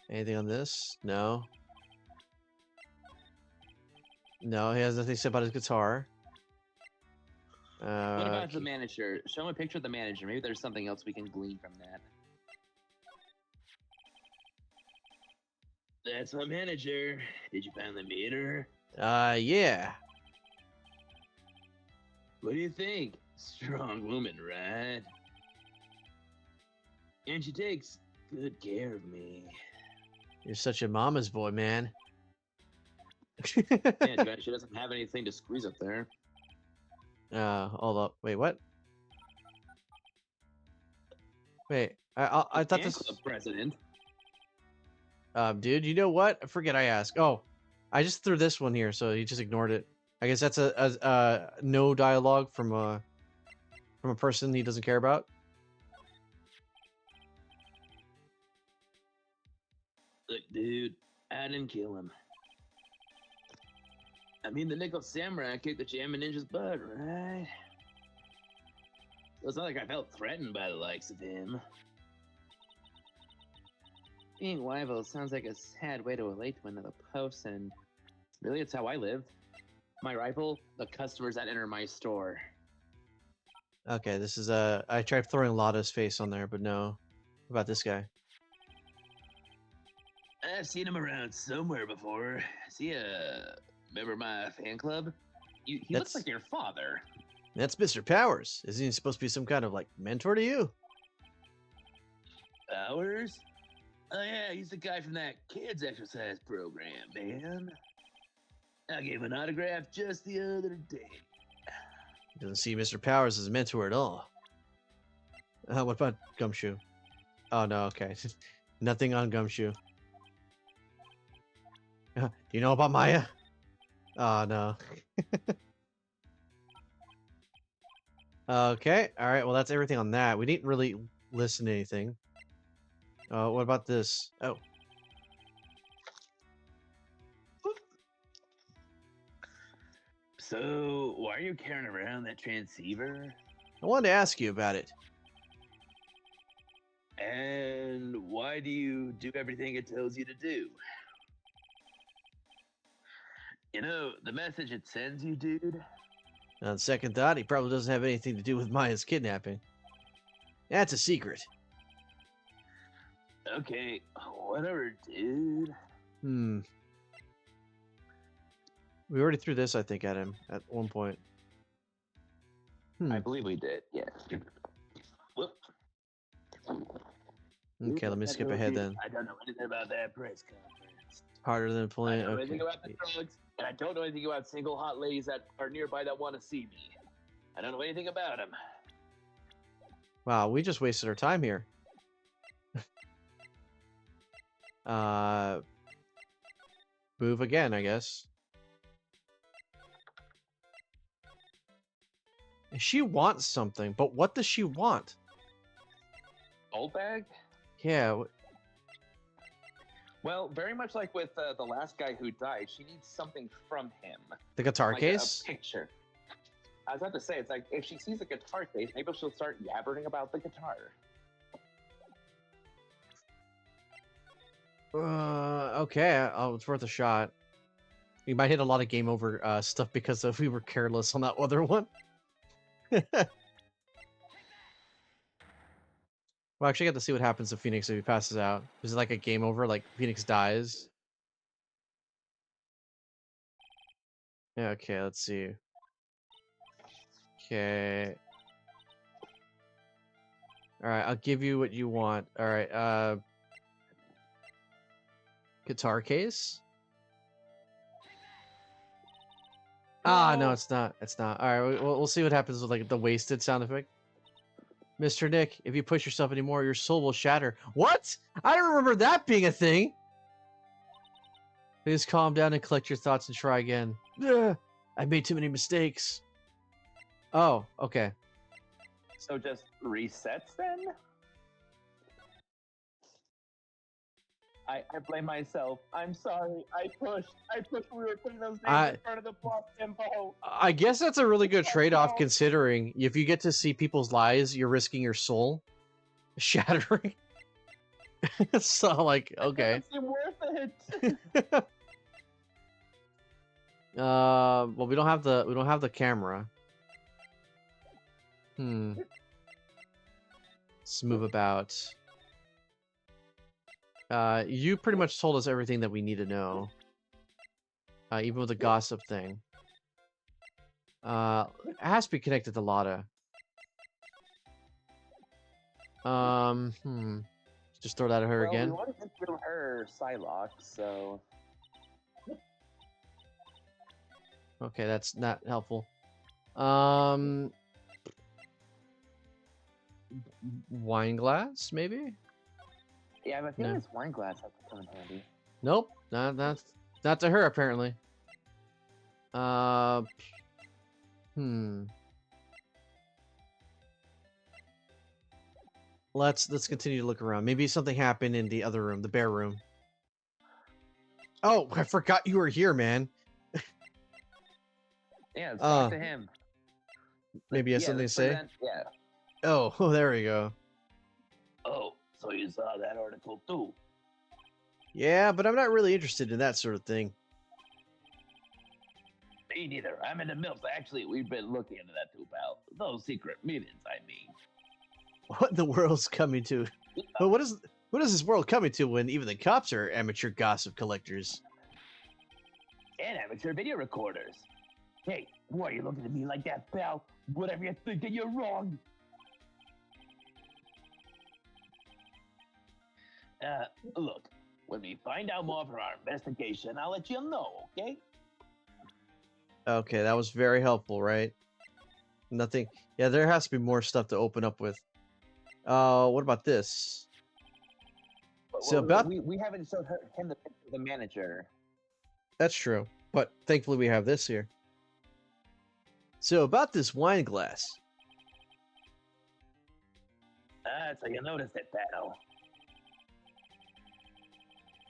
Anything on this? No. No, he has nothing to say about his guitar. What about the manager? Show him a picture of the manager. Maybe there's something else we can glean from that. That's my manager. Did you find the meter? Yeah. What do you think? Strong woman, right? And she takes good care of me. You're such a mama's boy, man. Yeah, she doesn't have anything to squeeze up there. Hold up. Wait, what? Wait, I thought this. The president. Dude, you know what? Forget I asked. Oh, I just threw this one here, so he just ignored it. I guess that's a no dialogue from a person he doesn't care about. Look, dude, I didn't kill him. I mean, the Nickel Samurai kicked the Jammin' Ninja's butt, right? So it's not like I felt threatened by the likes of him. Being rival sounds like a sad way to relate to another person. Really, it's how I live. My rival, the customers that enter my store. Okay, this is I tried throwing Lada's face on there, but no. What about this guy? I've seen him around somewhere before. Is he a member of my fan club? He looks like your father. That's Mr. Powers. Isn't he supposed to be some kind of like mentor to you? Powers? Oh yeah, he's the guy from that kids exercise program, man. I gave an autograph just the other day. Doesn't see Mr. Powers as a mentor at all. What about Gumshoe? Oh no, okay. Nothing on Gumshoe. Do you know about Maya? Oh no. Okay, alright, well that's everything on that. We didn't really listen to anything. What about this? Oh. So, why are you carrying around that transceiver? I wanted to ask you about it. And why do you do everything it tells you to do? You know, the message it sends you, dude? On second thought, he probably doesn't have anything to do with Maya's kidnapping. That's a secret. Okay, whatever, dude. We already threw this, I think, at him at one point. I believe we did, yeah. Whoop. Okay, let me skip ahead then. I don't know anything about that press conference. Harder than pulling. I don't know anything about the drugs, and I don't know anything about single hot ladies that are nearby that want to see me. I don't know anything about him. Wow, we just wasted our time here. Move again, I guess. She wants something, but what does she want? Old bag? Yeah. Well, very much like with the last guy who died, she needs something from him. The guitar Like case? a picture. I was about to say, it's like, if she sees a guitar case, maybe she'll start yabbering about the guitar. Okay. Oh, it's worth a shot. We might hit a lot of game over stuff because of we were careless on that other one. Well, actually, I got to see what happens to Phoenix if he passes out. Is it like a game over? Like Phoenix dies? Yeah, okay, let's see. Okay. Alright, I'll give you what you want. Alright, guitar case? Ah, no, it's not. It's not. Alright, we'll see what happens with like the wasted sound effect. Mr. Nick, if you push yourself anymore, your soul will shatter. What? I don't remember that being a thing. Please calm down and collect your thoughts and try again. Ugh, I made too many mistakes. Oh, okay. So just resets then? I blame myself. I'm sorry. I pushed. We were putting those names in front of the plot info. I guess that's a really good trade-off No. considering if you get to see people's lives, you're risking your soul shattering. So like, okay. It doesn't seem worth it. Well, we don't have the camera. Let's move about. You pretty much told us everything that we need to know. Even with the gossip thing. It has to be connected to Lotta. Just throw that at her again. We want to get through her Psylocke, so... Okay, that's not helpful. Wine glass, maybe? Yeah, I have a feeling No. this wine glass has to come in handy. Nope, not to her apparently. Let's continue to look around. Maybe something happened in the other room, the bear room. Oh, I forgot you were here, man. Yeah, let's talk to him. Maybe he has something to say? Yeah. Oh, there we go. Oh, so you saw that article too? Yeah, but I'm not really interested in that sort of thing. Me neither. I'm in the mills. Actually, we've been looking into that too, pal. Those secret meetings, I mean. What in the world's coming to? But what is this world coming to when even the cops are amateur gossip collectors? And amateur video recorders. Hey, why are you looking at me like that, pal? Whatever you're thinking, you're wrong. Look, when we find out more from our investigation, I'll let you know, okay? Okay, that was very helpful, right? Nothing. Yeah, there has to be more stuff to open up with. What about this? So we haven't showed him the picture of the manager. That's true, but thankfully we have this here. So about this wine glass. So you noticed it, pal.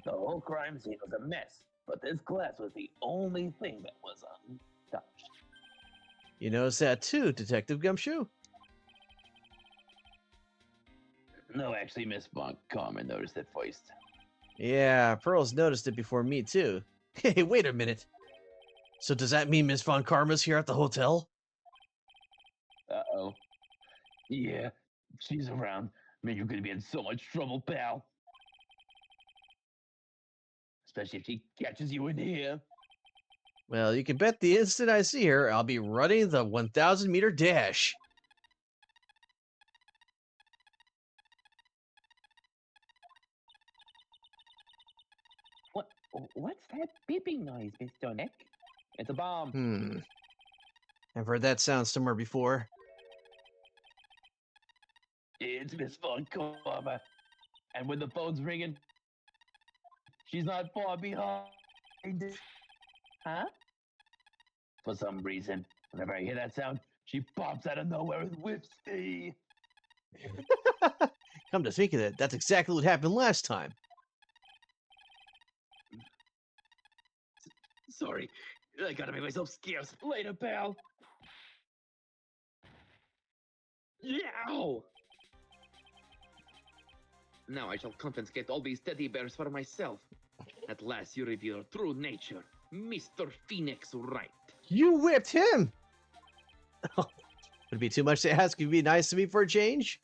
The whole crime scene was a mess, but this glass was the only thing that was untouched. You noticed that too, Detective Gumshoe? No, actually, Miss Von Carmen noticed it first. Yeah, Pearl's noticed it before me too. Hey, wait a minute. So does that mean Miss Von Karma's here at the hotel? Uh-oh. Yeah, she's around. Man, you're gonna be in so much trouble, pal. Especially if she catches you in here. Well, you can bet the instant I see her, I'll be running the 1,000-meter dash. What's that beeping noise, Mr. Nick? It's a bomb. I've heard that sound somewhere before. It's Miss Von Korma. And when the phone's ringing, she's not far behind. Huh? For some reason, whenever I hear that sound, she pops out of nowhere and whips me. Come to think of it, that's exactly what happened last time. Sorry, I gotta make myself scarce. Later, pal. Yow! Now I shall confiscate all these teddy bears for myself. At last you reveal your true nature, Mr. Phoenix Wright. You whipped him! Would it be too much to ask if you'd be nice to me for a change?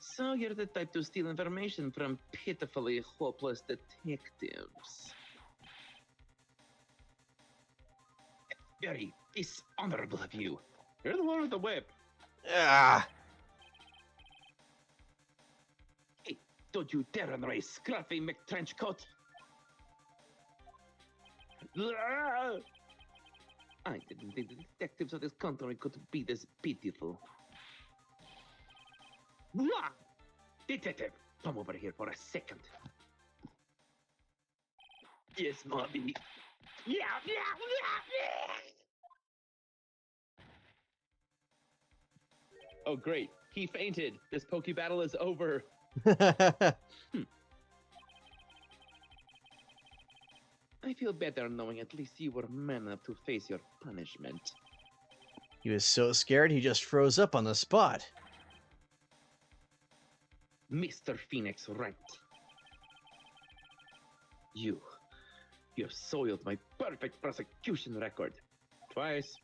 So you're the type to steal information from pitifully hopeless detectives. Very dishonorable of you. You're the one with the whip. Ah! Hey, don't you dare annoy Scruffy McTrenchcoat. I didn't think the detectives of this country could be this pitiful. Detective, come over here for a second. Yes, mommy. Yeah. Oh, great. He fainted. This Poke battle is over. I feel better knowing at least you were man enough to face your punishment. He was so scared he just froze up on the spot. Mr. Phoenix Wright. You have soiled my perfect prosecution record. Twice.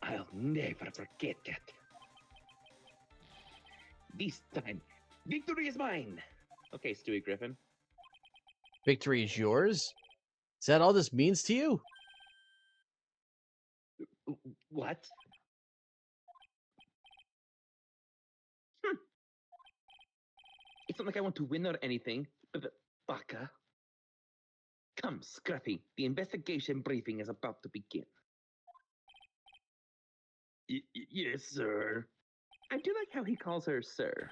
I'll never forget that. This time, victory is mine. Okay, Stewie Griffin. Victory is yours? Is that all this means to you? What? It's not like I want to win or anything, but baka. Come, Scruffy. The investigation briefing is about to begin. Yes, sir. I do like how he calls her sir.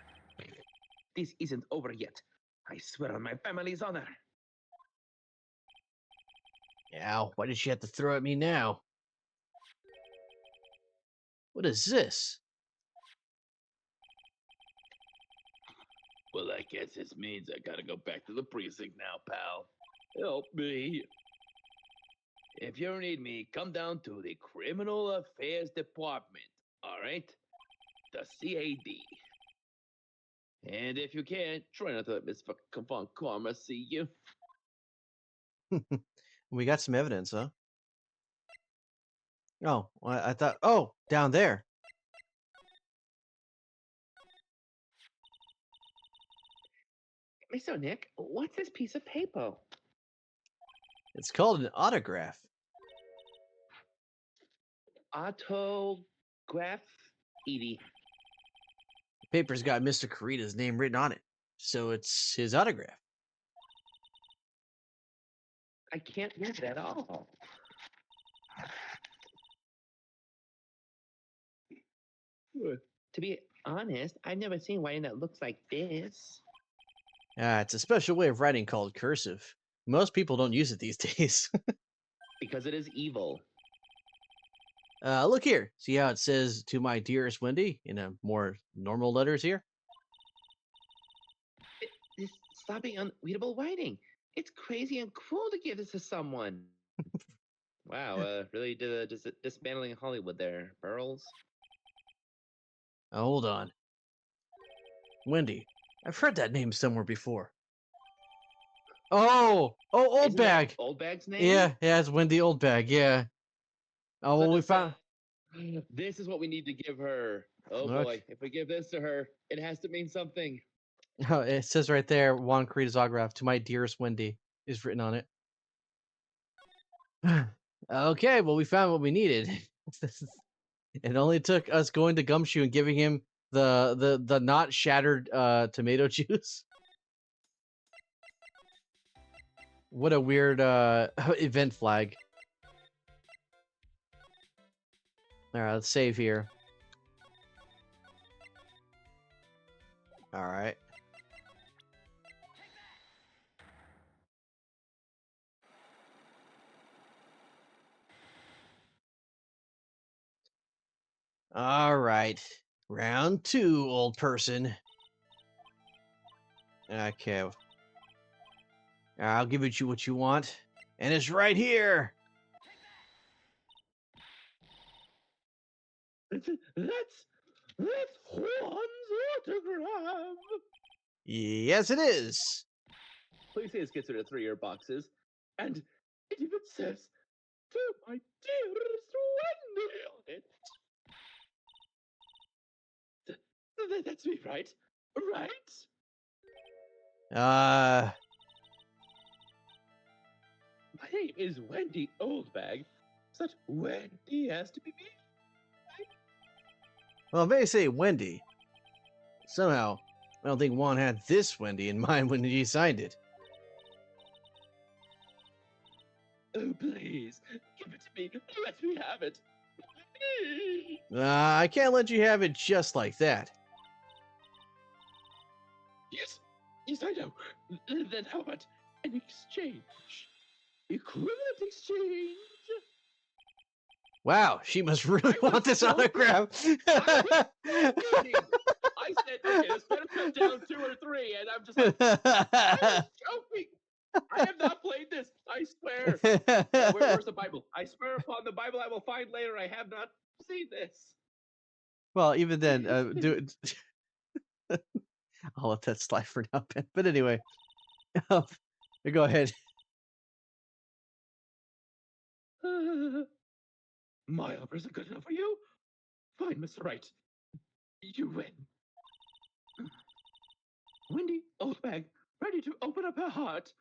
This isn't over yet. I swear on my family's honor. Ow, why did she have to throw at me now? What is this? Well, I guess this means I gotta go back to the precinct now, pal. Help me. If you need me, come down to the Criminal Affairs Department, all right? The CAD. And if you can, try not to let Miss Von Karma see you. We got some evidence, huh? Oh, I thought... Oh, down there. Mr. Nick, what's this piece of paper? It's called an autograph. Autograph? Edie. The paper's got Mr. Kurita's name written on it, so it's his autograph. I can't read it at all. To be honest, I've never seen writing that looks like this. It's a special way of writing called cursive. Most people don't use it these days. Because it is evil. Look here. See how it says, "To my dearest Wendy," in a more normal letters here? This sloppy, unreadable writing. It's crazy and cruel to give this to someone. Wow, really dismantling Hollywood there, Burls. Hold on. Wendy. I've heard that name somewhere before. Oh, Old Isn't that Bag. Old Bag's name? Yeah, it's Wendy Oldbag. Yeah. Oh, well, we found. This is what we need to give her. Oh Okay. boy, if we give this to her, it has to mean something. Oh, it says right there, Juan Kurita's autograph, "To my dearest Wendy," is written on it. Okay, well, we found what we needed. It only took us going to Gumshoe and giving him the not shattered tomato juice. What a weird event flag. All right, let's save here. All right. All right. Round 2, old person. Okay. I'll give it you what you want. And it's right here. That's Juan's autograph. Yes, it is. Please say it's considered 3-year boxes. And it even says, to my dearest Wendy on it. That's me, right? Right? My name is Wendy Oldbag. Such Wendy has to be me. Well, if they say Wendy, somehow, I don't think Juan had this Wendy in mind when he signed it. Oh, please, give it to me. Let me have it. Please. I can't let you have it just like that. Yes, I know. Then how about an exchange? Equivalent exchange? Wow, she must really want this autograph. I said, okay, let's better cut down 2 or 3, and I'm just like, I was joking. I have not played this. I swear. Where's the Bible? I swear upon the Bible I will find later. I have not seen this. Well, even then, do it. I'll let that slide for now, Ben. But anyway, go ahead. My offer isn't good enough for you? Fine, Mr. Wright. You win. Wendy Oldbag, ready to open up her heart.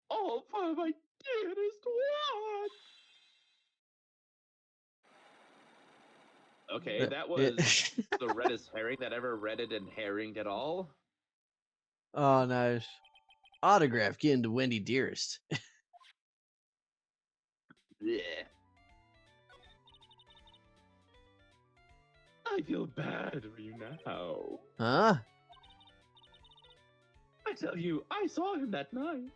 All for my dearest one. Okay, that was the reddest herring that ever redded and herringed at all. Oh, nice. Autograph given to Wendy Dearest. Yeah. I feel bad for you now. Huh? I tell you, I saw him that night.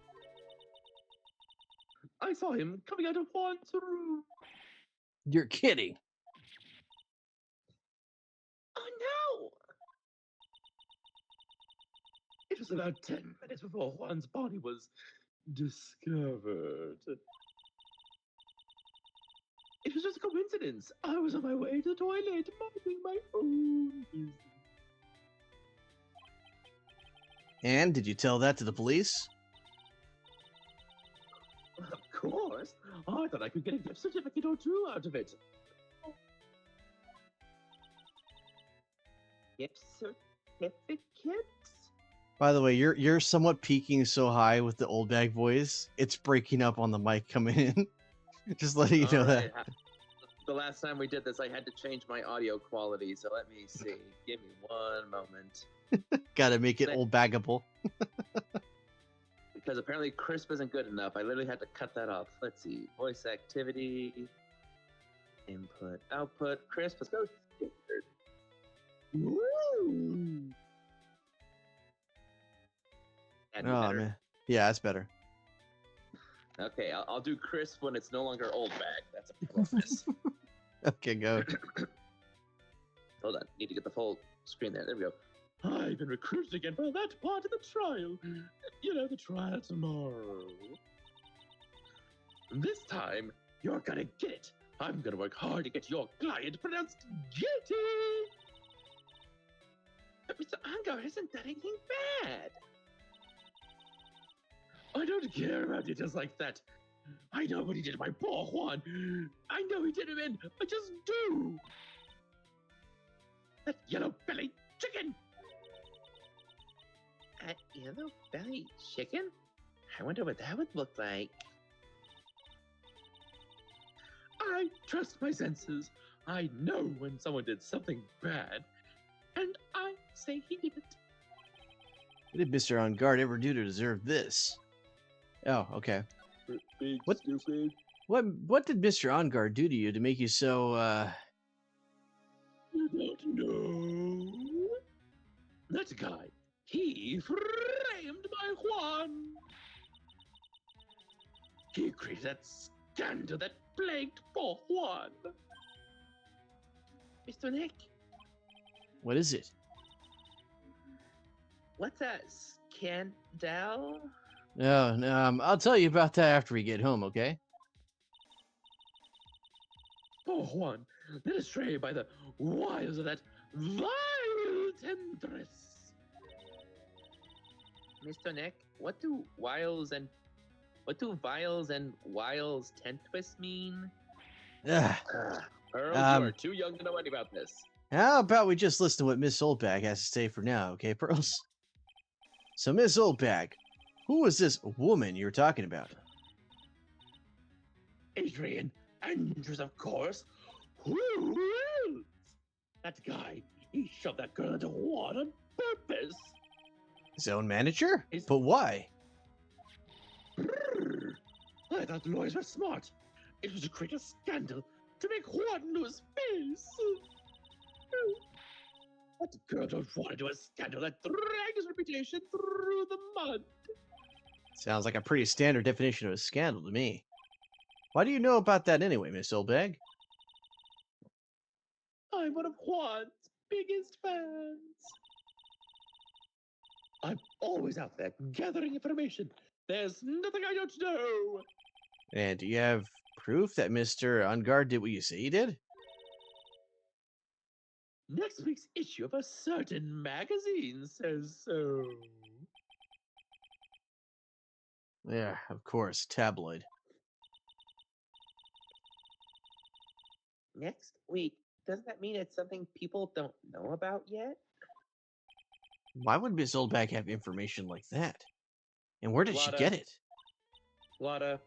I saw him coming out of Juan's room. You're kidding. Oh no! It was about 10 minutes before Juan's body was discovered. It was just a coincidence. I was on my way to the toilet, minding my own business. And did you tell that to the police? Of course. I thought I could get a gift certificate or 2 out of it. Gift certificates? By the way, you're somewhat peaking so high with the old bag voice. It's breaking up on the mic coming in. Just letting you know that. The last time we did this, I had to change my audio quality, so let me see. Give me one moment. Gotta make it old baggable. Because apparently crisp isn't good enough. I literally had to cut that off. Let's see. Voice activity. Input, output. Crisp. Let's go. Woo! Oh, man. Yeah, that's better. Okay, I'll do crisp when it's no longer old bag. That's a promise. Okay, go. Hold on. Need to get the full screen there. There we go. I've been recruited again for that part of the trial. You know, the trial tomorrow. This time, you're gonna get it. I'm gonna work hard to get your client pronounced guilty. But Mr. Angar hasn't done anything bad. I don't care about details like that. I know what he did to my poor Juan. I know he did him in. I just do. That yellow-bellied chicken. A yellow-bellied chicken? I wonder what that would look like. I trust my senses. I know when someone did something bad. And I say he didn't. What did Mr. On Guard ever do to deserve this? Oh, okay. Big What? stupid. What did Mr. Ongard do to you to make you so You don't know. That guy, he framed my Juan. He created that scandal that plagued poor Juan. Mr. Nick, what is it? what's that scandal? No, I'll tell you about that after we get home, okay? Poor Juan, led astray by the wiles of that vile temptress. Mr. Nick, what do viles and temptress mean? Ugh. Earl, you are too young to know anything about this. How about we just listen to what Miss Oldbag has to say for now, okay, Pearls? So, Miss Oldbag, who was this woman you were talking about? Adrian Andrews, of course. Who else? That guy, he shoved that girl into Juan on purpose. His own manager? His- But why? I thought the lawyers were smart. It was to create a scandal to make Juan lose face. That girl don't want to do a scandal that drags his reputation through the mud. Sounds like a pretty standard definition of a scandal to me. Why do you know about that anyway, Miss Oldbag? I'm one of Juan's biggest fans. I'm always out there gathering information. There's nothing I don't know. And do you have proof that Mr. Ungard did what you say he did? Next week's issue of a certain magazine says so. Yeah, of course, tabloid. Next week? Doesn't that mean it's something people don't know about yet? Why would Miss Oldbag have information like that? And where did she Lotta. get it? Lotta.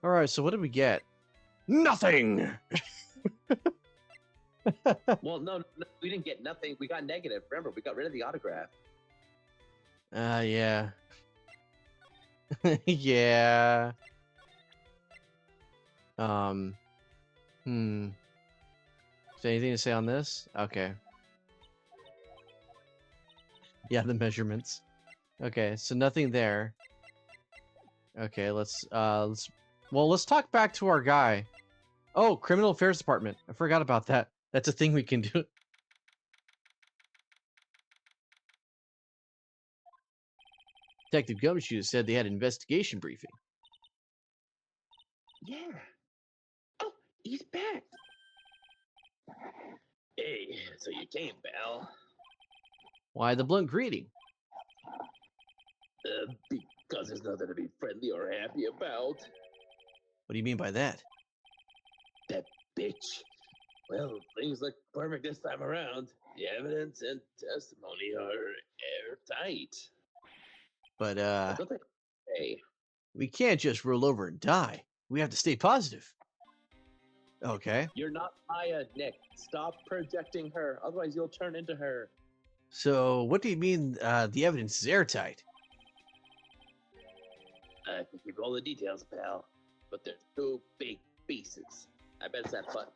Alright, so what did we get? Nothing! Well, no, we didn't get nothing. We got negative. Remember, we got rid of the autograph. Yeah. Yeah. Is there anything to say on this? Okay. Yeah, the measurements. Okay, so nothing there. Okay, let's talk back to our guy. Oh, Criminal Affairs Department. I forgot about that. That's a thing we can do. Detective Gumshoe said they had an investigation briefing. Yeah. Oh, he's back. Hey, so you came, pal. Why the blunt greeting? Because there's nothing to be friendly or happy about. What do you mean by that? That bitch. Well, things look perfect this time around. The evidence and testimony are airtight. But, That's what they say. we can't just roll over and die. We have to stay positive. Okay. You're not Maya, Nick. Stop projecting her, otherwise you'll turn into her. So, what do you mean, the evidence is airtight? I can give you all the details, pal. But there's two big pieces. I bet it's that button.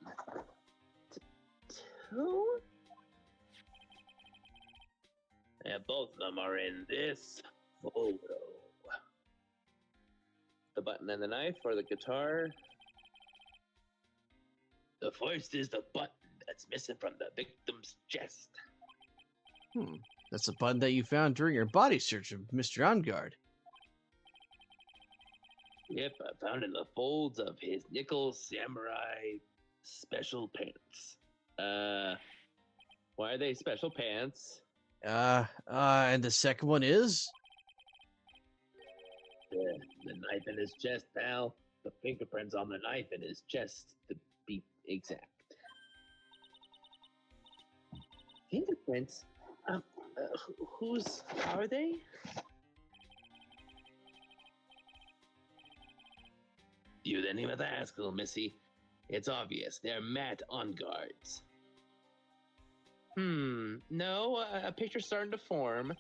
Two? And both of them are in this photo. The button and the knife, or the guitar? The first is the button that's missing from the victim's chest. That's the button that you found during your body search of Mr. Ongard. Yep, I found it in the folds of his nickel samurai special pants. Why are they special pants? And the second one is? The knife in his chest, pal. The fingerprints on the knife in his chest, to be exact. Fingerprints? Whose are they? You didn't even ask, little missy. It's obvious. They're Matt Ongard's. No, a picture's starting to form.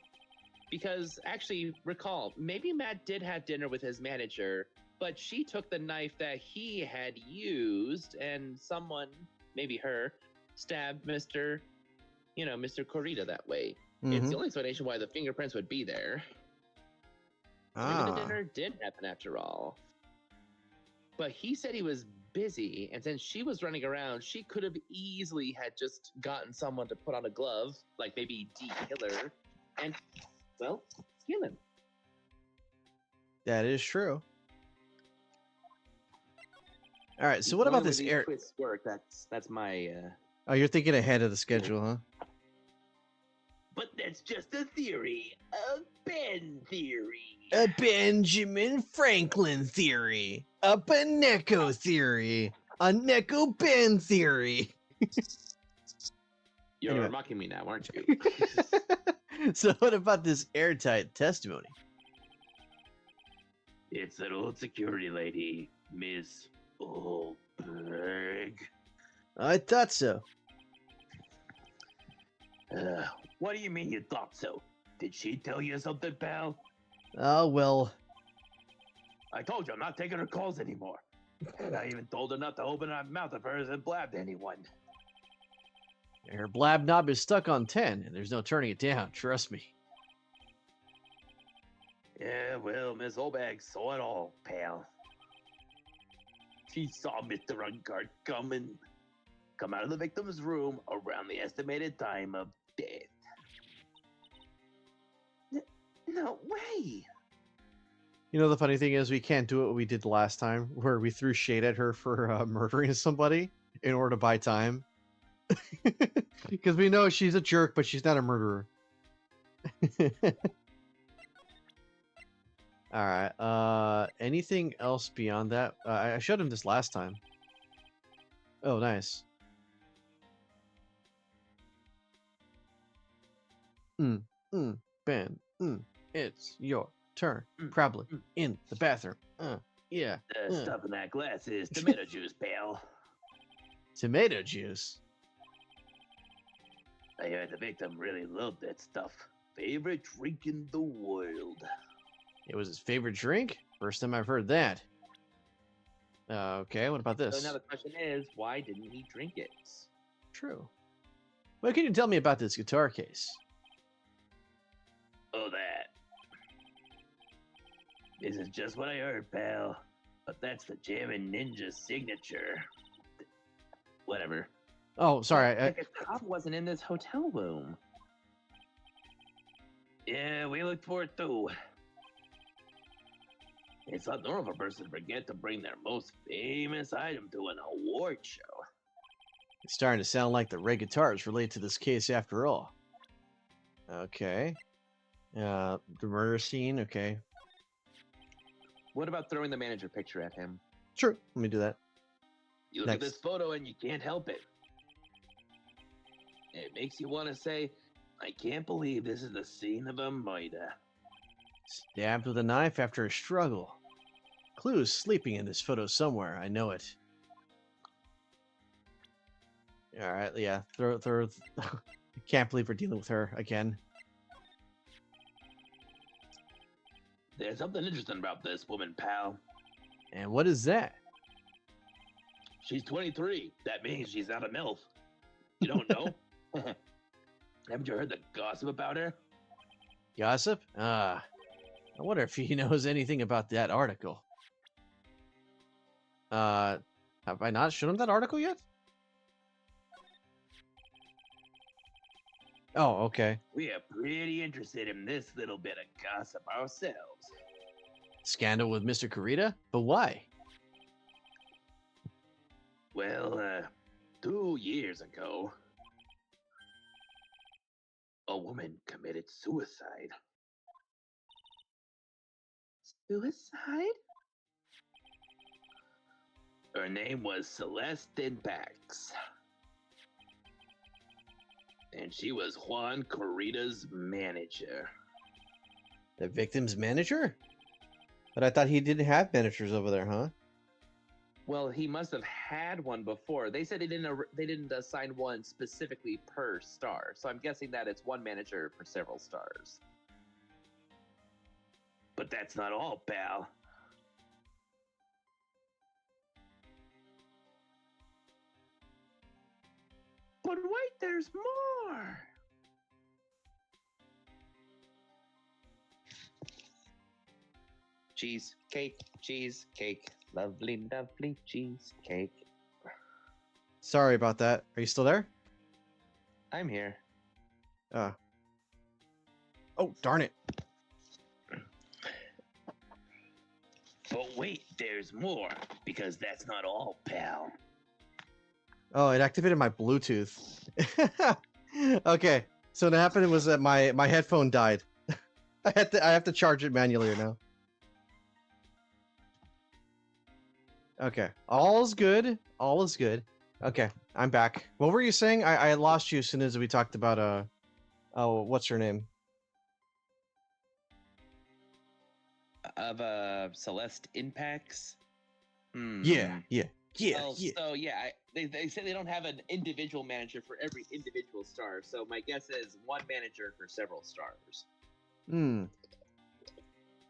Because actually, recall, maybe Matt did have dinner with his manager, but she took the knife that he had used, and someone, maybe her, stabbed Mr. Corita that way. It's the only explanation why the fingerprints would be there. Maybe the dinner did happen after all. But he said he was busy, and since she was running around, she could have easily had just gotten someone to put on a glove, like maybe de-kill her, and, well, kill him. That is true. All right, so what about this air? Twists work. That's my. Oh, you're thinking ahead of the schedule, huh? But that's just a theory, a Ben theory. A Benjamin Franklin theory. A Beneko theory. A Neko Ben theory. You're Anyway. mocking me now, aren't you? So what about this airtight testimony? It's an old security lady, Miss Oldberg. I thought so. What do you mean you thought so? Did she tell you something, pal? Oh, well. I told you I'm not taking her calls anymore. And I even told her not to open her mouth of hers and blab to anyone. Her blab knob is stuck on 10, and there's no turning it down, trust me. Yeah, well, Miss Oldberg saw it all, pal. She saw Mr. Ungard come out of the victim's room around the estimated time of death. No way! You know, the funny thing is, we can't do what we did last time, where we threw shade at her for murdering somebody in order to buy time. Because we know she's a jerk, but she's not a murderer. All right. Anything else beyond that? I showed him this last time. Oh, nice. Ben. It's your turn. Probably in the bathroom. Yeah. Stuff in that glass is tomato juice, pal. Tomato juice? I heard the victim really loved that stuff. Favorite drink in the world. It was his favorite drink? First time I've heard that. Okay, what about this? So now the question is, why didn't he drink it? True. What can you tell me about this guitar case? Oh, that. This is just what I heard, pal. But that's the Jammin' Ninja signature. Whatever. Oh, sorry. Like a cop wasn't in this hotel room. Yeah, we looked for it too. It's not normal for a person to forget to bring their most famous item to an award show. It's starting to sound like the red guitar is related to this case after all. Okay. The murder scene, okay. What about throwing the manager picture at him? Sure, let me do that. You look at this photo and you can't help it. It makes you want to say, I can't believe this is the scene of a murder. Stabbed with a knife after a struggle. Clue's sleeping in this photo somewhere, I know it. Alright, yeah, throw. I can't believe we're dealing with her again. There's something interesting about this woman, pal. And what is that? She's 23. That means she's not a MILF. You don't know? Haven't you heard the gossip about her? Gossip? I wonder if he knows anything about that article. Have I not shown him that article yet? Oh, okay. We are pretty interested in this little bit of gossip ourselves. Scandal with Mr. Corita? But why? Well, 2 years ago, a woman committed suicide. Suicide? Her name was Celeste Bax. And she was Juan Corrita's manager. The victim's manager? But I thought he didn't have managers over there, huh? Well, he must have had one before. They said they didn't assign one specifically per star. So I'm guessing that it's one manager for several stars. But that's not all, pal. But wait, there's more! Cheesecake, lovely, lovely cheesecake. Sorry about that. Are you still there? I'm here. Oh, darn it. But wait, there's more, because that's not all, pal. Oh, it activated my Bluetooth. Okay, so what happened was that my headphone died. I have to charge it manually now. Okay, all is good. All is good. Okay, I'm back. What were you saying? I lost you as soon as we talked about oh, what's her name? Of Celeste impacts. Yeah. Well, so yeah, they say they don't have an individual manager for every individual star. So my guess is one manager for several stars.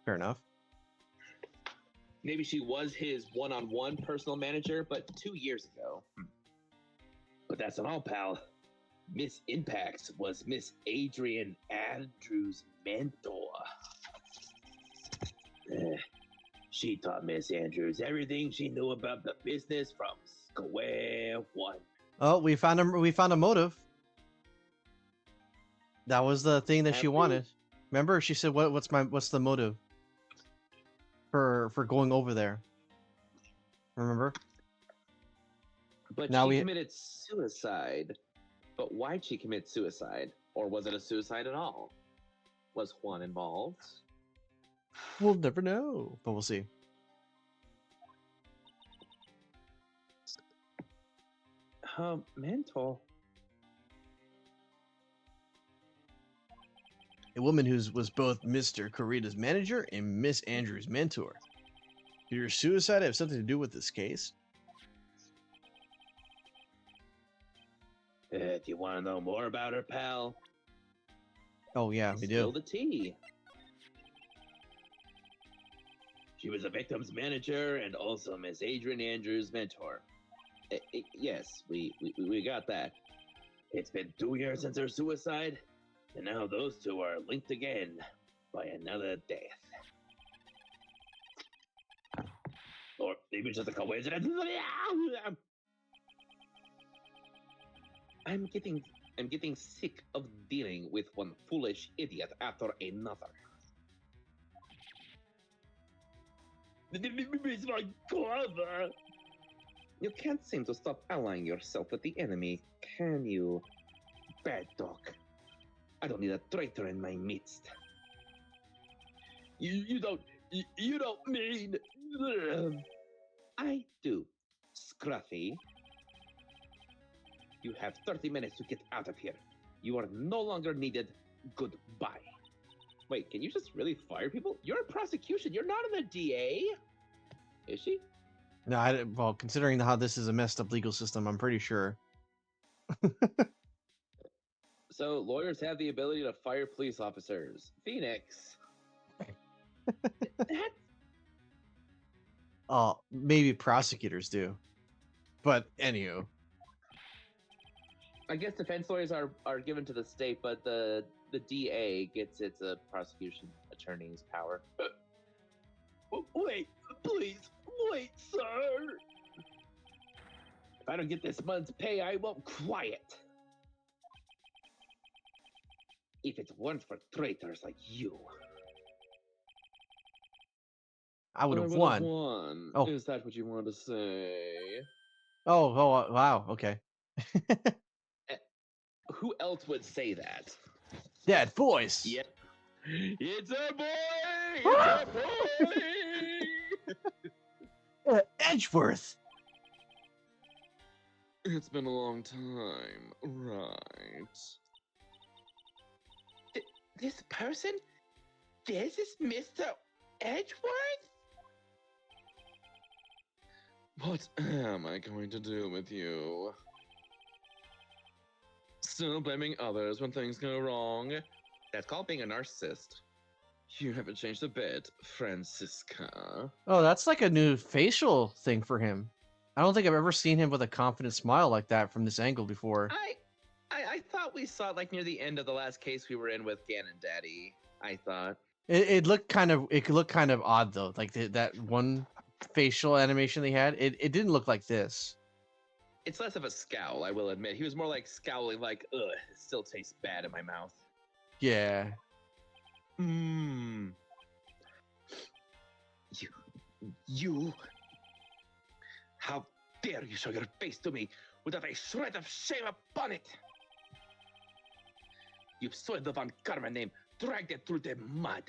Fair enough. Maybe she was his one-on-one personal manager, but 2 years ago. But that's not all, pal. Miss Impacts was Miss Adrian Andrews' mentor. She taught Miss Andrews everything she knew about the business from square one. Oh, we found a motive. That was the thing that she wanted. Remember, she said, "What's the motive for going over there?" Remember? But Now she committed suicide. But why'd she commit suicide? Or was it a suicide at all? Was Juan involved? We'll never know, but we'll see. Mental. A woman who was both Mr. Corita's manager and Miss Andrews' mentor. Did your suicide have something to do with this case? Do you want to know more about her, pal? Oh yeah, we do. Spill the tea. She was a victim's manager and also Miss Adrian Andrews' mentor. Yes, we got that. It's been 2 years since her suicide, and now those two are linked again by another death. Or maybe it's just a coincidence. I'm getting sick of dealing with one foolish idiot after another. It's my brother. You can't seem to stop allying yourself with the enemy, can you? Bad dog. I don't need a traitor in my midst. You don't mean. I do, Scruffy. You have 30 minutes to get out of here. You are no longer needed. Goodbye. Wait, can you just really fire people? You're in prosecution. You're not in the DA. Is she? No, well, considering how this is a messed up legal system, I'm pretty sure. So lawyers have the ability to fire police officers. Phoenix. Oh, maybe prosecutors do. But anywho. I guess defense lawyers are given to the state, but the DA gets its prosecution attorney's power. Wait, please, wait, sir. If I don't get this month's pay, I won't quiet. If it weren't for traitors like you, I would have won. Oh. Is that what you want to say? Oh, wow, okay. Who else would say that? That voice. Yep. It's a boy! It's a boy! Edgeworth. It's been a long time, right? This person? This is Mr. Edgeworth? What am I going to do with you? Still blaming others when things go wrong? That's called being a narcissist. You haven't changed a bit, Francisca. Oh, that's like a new facial thing for him. I don't think I've ever seen him with a confident smile like that from this angle before. I thought we saw it like near the end of the last case we were in with Ganon Daddy. I thought It looked kind of odd though. Like that one facial animation they had, it didn't look like this. it's less of a scowl, I will admit. He was more like scowling, like, ugh, it still tastes bad in my mouth. Yeah. Mmm. You. How dare you show your face to me without a shred of shame upon it? You've soiled the Von Karma name, dragged it through the mud.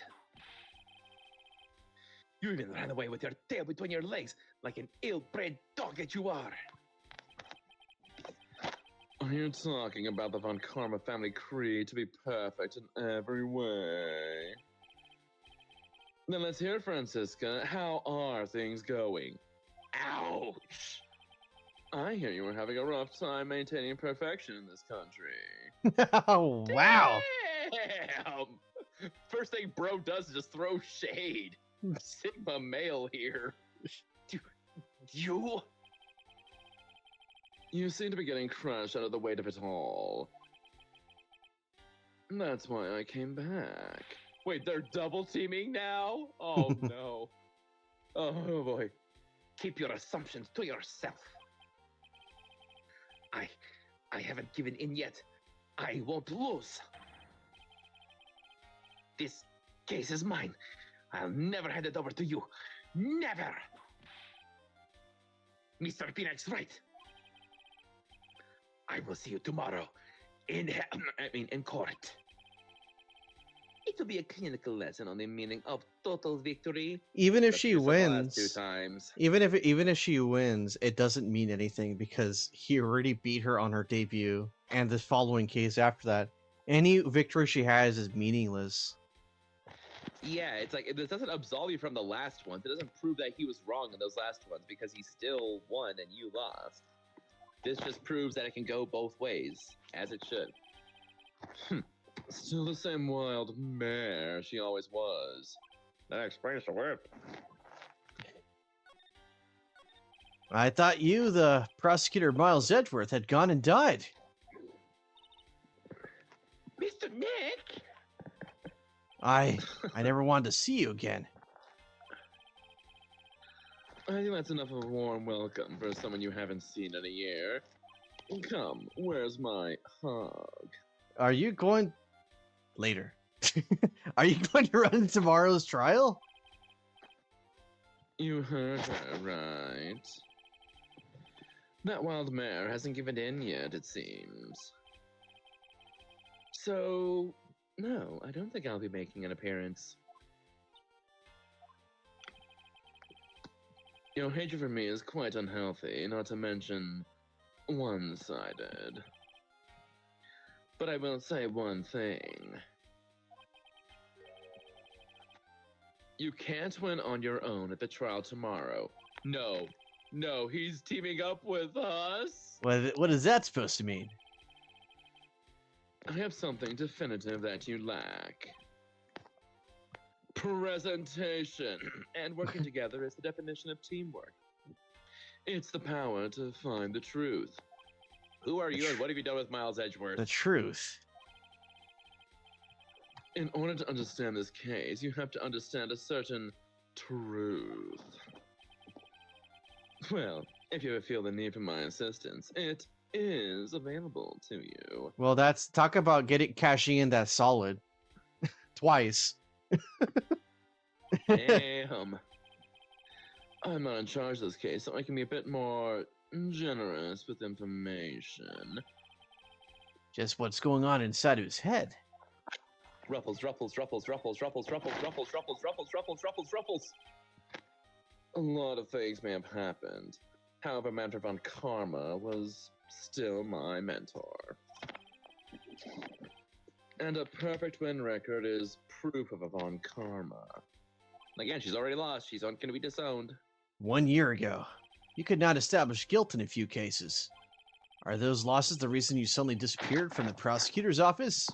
You even ran away with your tail between your legs like an ill-bred dog that you are. Are you talking about the Von Karma family creed to be perfect in every way? Then let's hear, Francisca. How are things going? Ouch! I hear you were having a rough time maintaining perfection in this country. Oh, wow. Damn! First thing bro does is just throw shade. Sigma male here. You? You seem to be getting crushed out of the weight of it all. That's why I came back. Wait, they're double teaming now? Oh no. Oh boy. Keep your assumptions to yourself. I haven't given in yet. I won't lose. This case is mine. I'll never hand it over to you. Never. Mr. Peanut's right. I will see you tomorrow in court. It will be a clinical lesson on the meaning of total victory. Even if she wins, 2 times. even if she wins, it doesn't mean anything because he already beat her on her debut and the following case after that. Any victory she has is meaningless. Yeah, it's like this doesn't absolve you from the last ones. It doesn't prove that he was wrong in those last ones because he still won and you lost. This just proves that it can go both ways, as it should. Still the same wild mare she always was. That explains the whip. I thought you, the prosecutor Miles Edgeworth, had gone and died. Mr. Nick? I never wanted to see you again. I think that's enough of a warm welcome for someone you haven't seen in a year. Come, where's my hug? Are you going... Later. Are you going to run in tomorrow's trial? You heard her, right? That wild mare hasn't given in yet, it seems. So, no, I don't think I'll be making an appearance. Your hatred for me is quite unhealthy, not to mention one-sided. But I will say one thing. You can't win on your own at the trial tomorrow. No, he's teaming up with us. What is that supposed to mean? I have something definitive that you lack. Presentation. And working together is the definition of teamwork. It's the power to find the truth. Who are you and what have you done with Miles Edgeworth? The truth. In order to understand this case, you have to understand a certain truth. Well, if you ever feel the need for my assistance, it is available to you. Well, that's... Talk about cashing in that solid. Twice. Damn. I'm not in charge of this case, so I can be a bit more generous with information. Just what's going on inside of his head. Ruffles. A lot of things may have happened. However, Mantra Von Karma was still my mentor. And a perfect win record is proof of a Von Karma. Again, she's already lost. She's going to be disowned. 1 year ago, you could not establish guilt in a few cases. Are those losses the reason you suddenly disappeared from the prosecutor's office?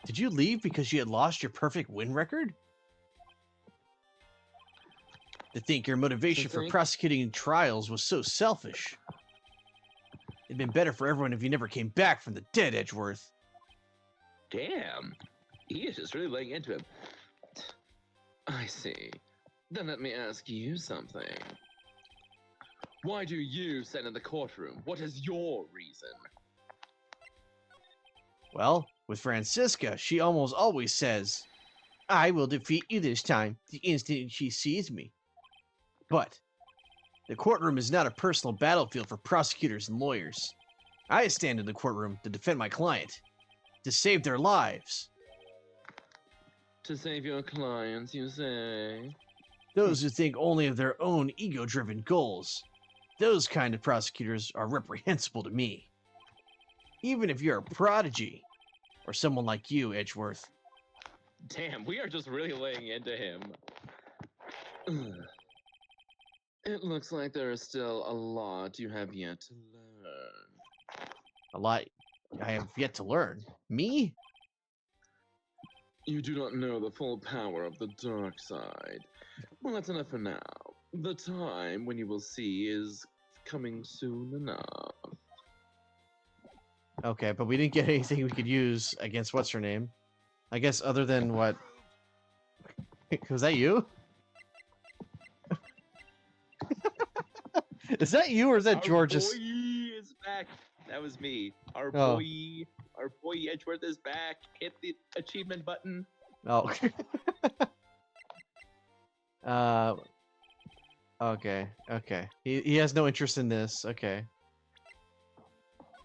Did you leave because you had lost your perfect win record? To think your motivation for prosecuting trials was so selfish. It'd been better for everyone if you never came back from the dead, Edgeworth. Damn. He is just really laying into him. I see. Then let me ask you something. Why do you sit in the courtroom? What is your reason? Well, with Francisca, she almost always says, I will defeat you this time, the instant she sees me. But the courtroom is not a personal battlefield for prosecutors and lawyers. I stand in the courtroom to defend my client, to save their lives. To save your clients, you say? Those who think only of their own ego-driven goals. Those kind of prosecutors are reprehensible to me. Even if you're a prodigy, or someone like you, Edgeworth. Damn, we are just really laying into him. It looks like there is still a lot you have yet to learn. A lot I have yet to learn. Me? You do not know the full power of the dark side. Well, that's enough for now. The time when you will see is coming soon enough. Okay, but we didn't get anything we could use against what's her name. I guess other than what... Was that you? Is that you or is that Our George's? boy is back. That was me. Our Oh. boy Edgeworth is back. Hit the achievement button. Oh. Okay. He has no interest in this. Okay.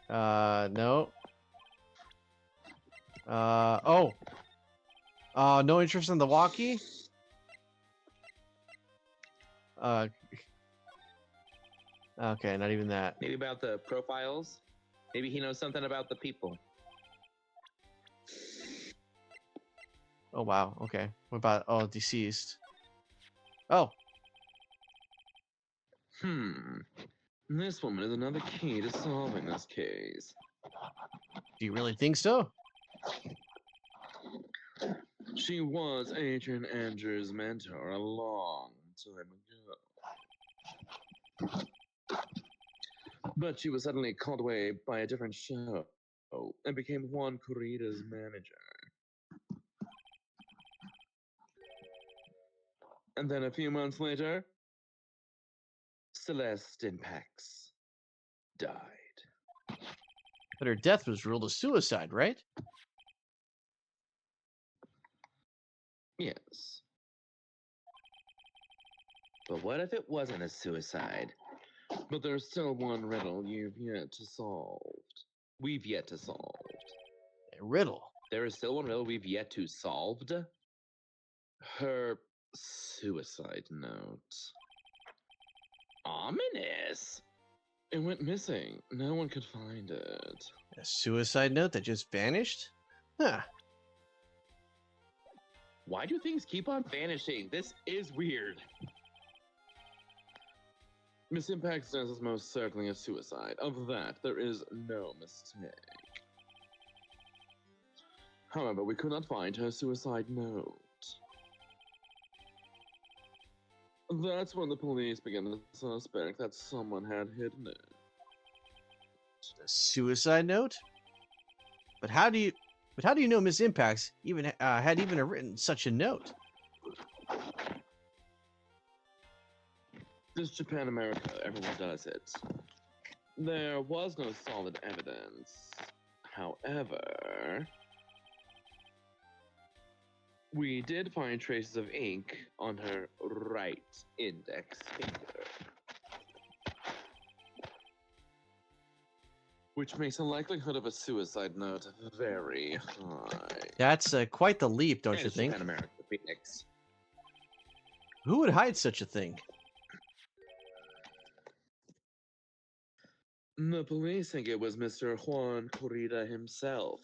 No. Oh. No interest in the walkie? Okay, not even that. Maybe about the profiles. Maybe he knows something about the people. Oh, wow. Okay. What about, deceased? Oh. This woman is another key to solving this case. Do you really think so? She was Adrian Andrews' mentor a long time ago. But she was suddenly called away by a different show and became Juan Corrida's manager. And then a few months later, Celeste Impax died. But her death was ruled a suicide, right? Yes. But what if it wasn't a suicide? But there's still one riddle you've yet to solve. We've yet to solve. A riddle. There is still one riddle we've yet to solved. Her suicide note. Ominous. It went missing. No one could find it. A suicide note that just vanished? Huh. Why do things keep on vanishing? This is weird. Miss Impact's death is most certainly a suicide. Of that, there is no mistake. However, we could not find her suicide note. That's when the police began to suspect that someone had hidden it. A suicide note? But how do you know Miss Impacts even had written such a note? This Japan America, everyone does it. There was no solid evidence. However, we did find traces of ink on her right index finger, which makes the likelihood of a suicide note very high. That's quite the leap, don't you It's think? Japan America, Phoenix. Who would hide such a thing? The police think it was Mr. Juan Corrida himself.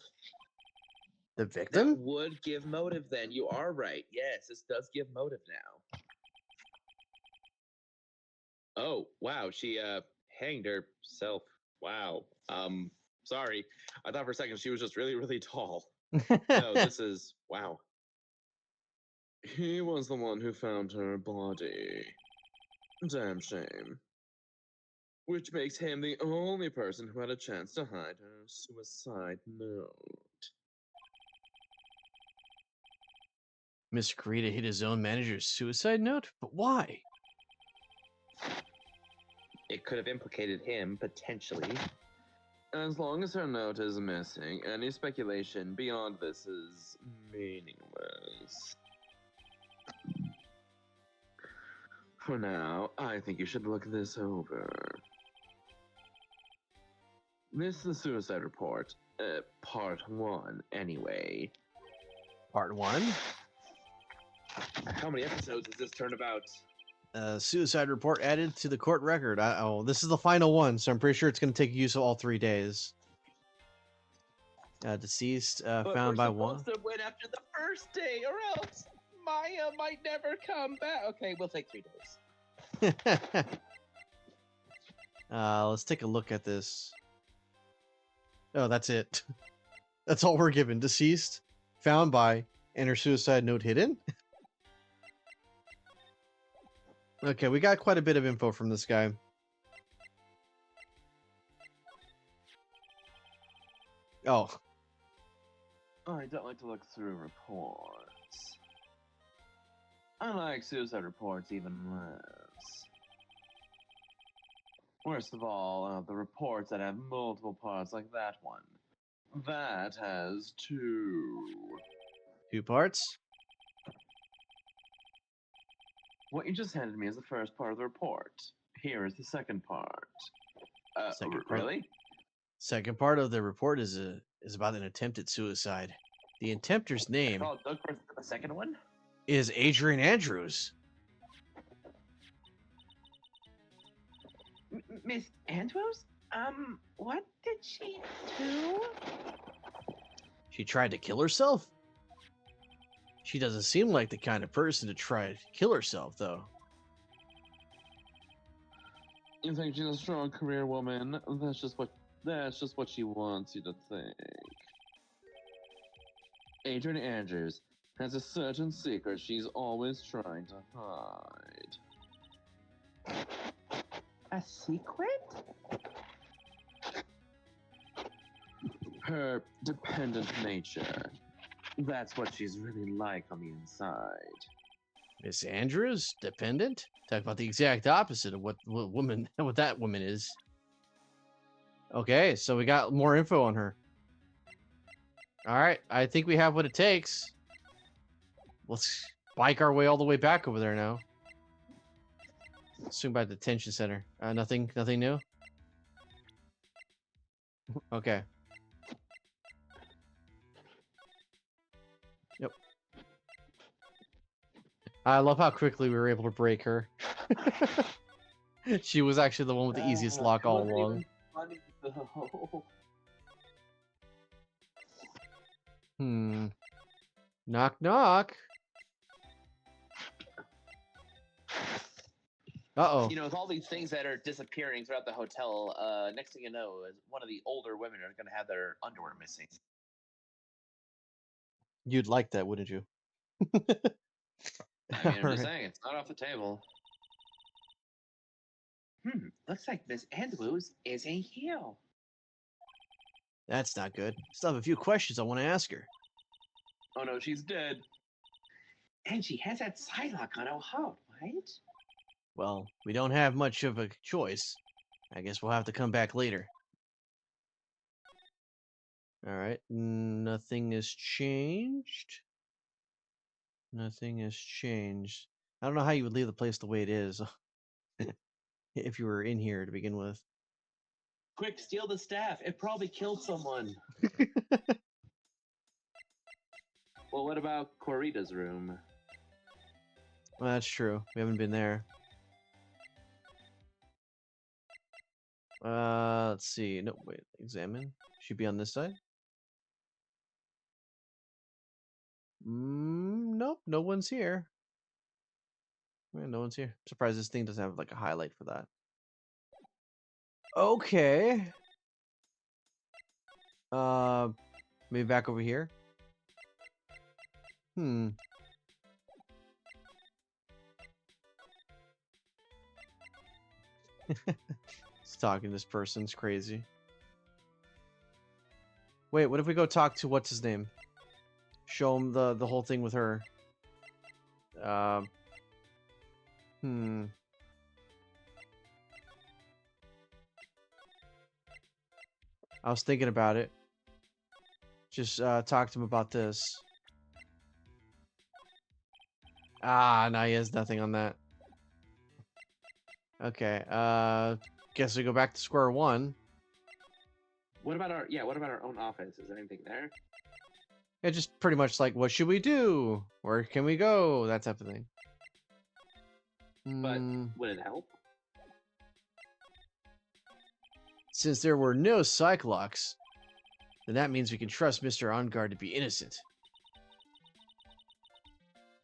The That victim? would give motive then. You are right. Yes, this does give motive now. Oh, wow. She hanged herself. Wow. Sorry. I thought for a second she was just really, really tall. No, this is wow. He was the one who found her body. Damn shame. Which makes him the only person who had a chance to hide her suicide note. Mr. Kurita hit his own manager's suicide note? But why? It could have implicated him, potentially. As long as her note is missing, any speculation beyond this is meaningless. For now, I think you should look this over. This is the suicide report. Part 1, anyway. Part 1? How many episodes has this turned about? Suicide report added to the court record. Oh, this is the final one, so I'm pretty sure it's going to take use of all 3 days. Deceased found by one. We're supposed to win after the first day, or else Maya might never come back. Okay, we'll take 3 days. Let's take a look at this. Oh, that's it. That's all we're given. Deceased, found by, and her suicide note hidden. Okay, we got quite a bit of info from this guy. Oh. I don't like to look through reports. I like suicide reports even less. Worst of all, the reports that have multiple parts like that one. That has 2. 2 parts? What you just handed me is the first part of the report. Here is the second part. Second part? Really? Second part of the report is about an attempted suicide. The attempter's name Look for the second one? is Adrian Andrews. Miss Andrews? What did she do? She tried to kill herself? She doesn't seem like the kind of person to try to kill herself, though. You think she's a strong career woman? That's just what she wants you to think. Adrian Andrews has a certain secret she's always trying to hide. A secret? Her dependent nature. That's what she's really like on the inside. Miss Andrews, dependent? Talk about the exact opposite of what that woman is. Okay, so we got more info on her. All right, I think we have what it takes. Let's bike our way all the way back over there now. Swing by the detention center. Nothing new? Okay. Yep. I love how quickly we were able to break her. She was actually the one with the easiest lock all along. Knock, knock. Uh-oh. You know, with all these things that are disappearing throughout the hotel, next thing you know, is one of the older women are going to have their underwear missing. You'd like that, wouldn't you? I mean, I'm just saying, it's not off the table. Looks like Miss Andrews is a heel. That's not good. Still have a few questions I want to ask her. Oh no, she's dead. And she has that Psylocke on her heart, right? Well, we don't have much of a choice. I guess we'll have to come back later. Alright, nothing has changed. Nothing has changed. I don't know how you would leave the place the way it is. If you were in here to begin with. Quick, steal the staff. It probably killed someone. Well, what about Corita's room? Well, that's true. We haven't been there. Let's see. No, wait. Examine. Should be on this side. Nope. No one's here. Yeah, no one's here. I'm surprised this thing doesn't have like a highlight for that. Okay. Maybe back over here. He's talking to this person. It's crazy. Wait, what if we go talk to what's his name? Show him the whole thing with her. Uh, hmm. I was thinking about it. Just talk to him about this. Ah, no, he has nothing on that. Okay, guess we go back to square one. What about our own office? Is there anything there? Yeah, just pretty much like, what should we do? Where can we go? That type of thing. But would it help? Since there were no Cyclocks, then that means we can trust Mr. On Guard to be innocent.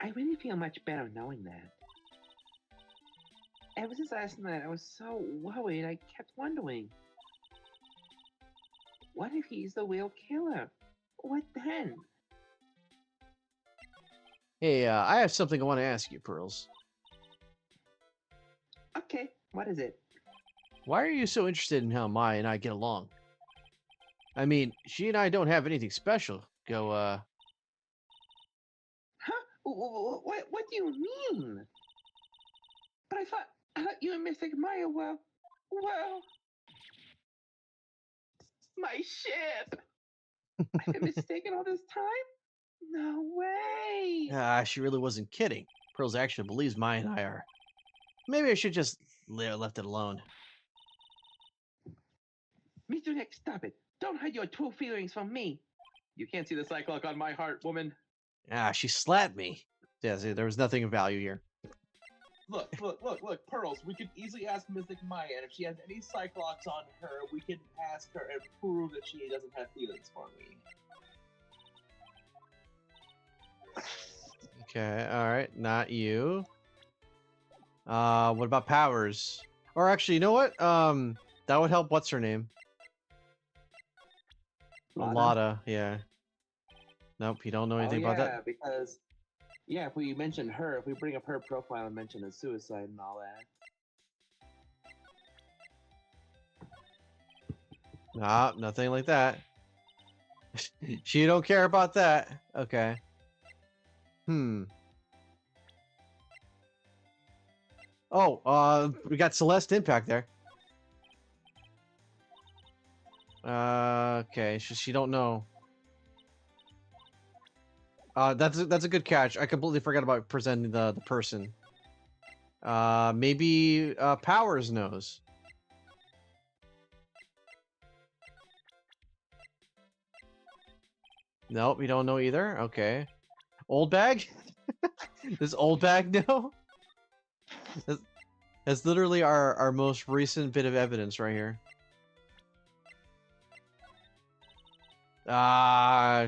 I really feel much better knowing that. Ever since last night, I was so worried, I kept wondering. What if he's the real killer? What then? Hey, I have something I want to ask you, Pearls. Okay, what is it? Why are you so interested in how Maya and I get along? I mean, she and I don't have anything special. Huh? What do you mean? But I thought you and Mystic Maya well, my ship. I've been mistaken all this time? No way. She really wasn't kidding. Pearls actually believes Maya and I are. Maybe I should just left it alone. Mr. Nick, stop it. Don't hide your true feelings from me. You can't see the Cyclock on my heart, woman. She slapped me. Yeah, see, there was nothing of value here. Look, Pearls, we could easily ask Mystic Maya, and if she has any Cyclops on her, we can ask her and prove that she doesn't have feelings for me. Okay, alright, not you. What about Powers? Or actually, you know what? That would help, what's her name? Lotta, yeah. Nope, you don't know anything about that? Because if we mention her, if we bring up her profile and mention a suicide and all that. Nah, nothing like that. She don't care about that. Okay. Oh, we got Celeste Impact there. Okay, she don't know. That's a good catch. I completely forgot about presenting the person. Maybe Powers knows. Nope, we don't know either. Okay. Old Bag? Does Old Bag know? That's literally our most recent bit of evidence right here.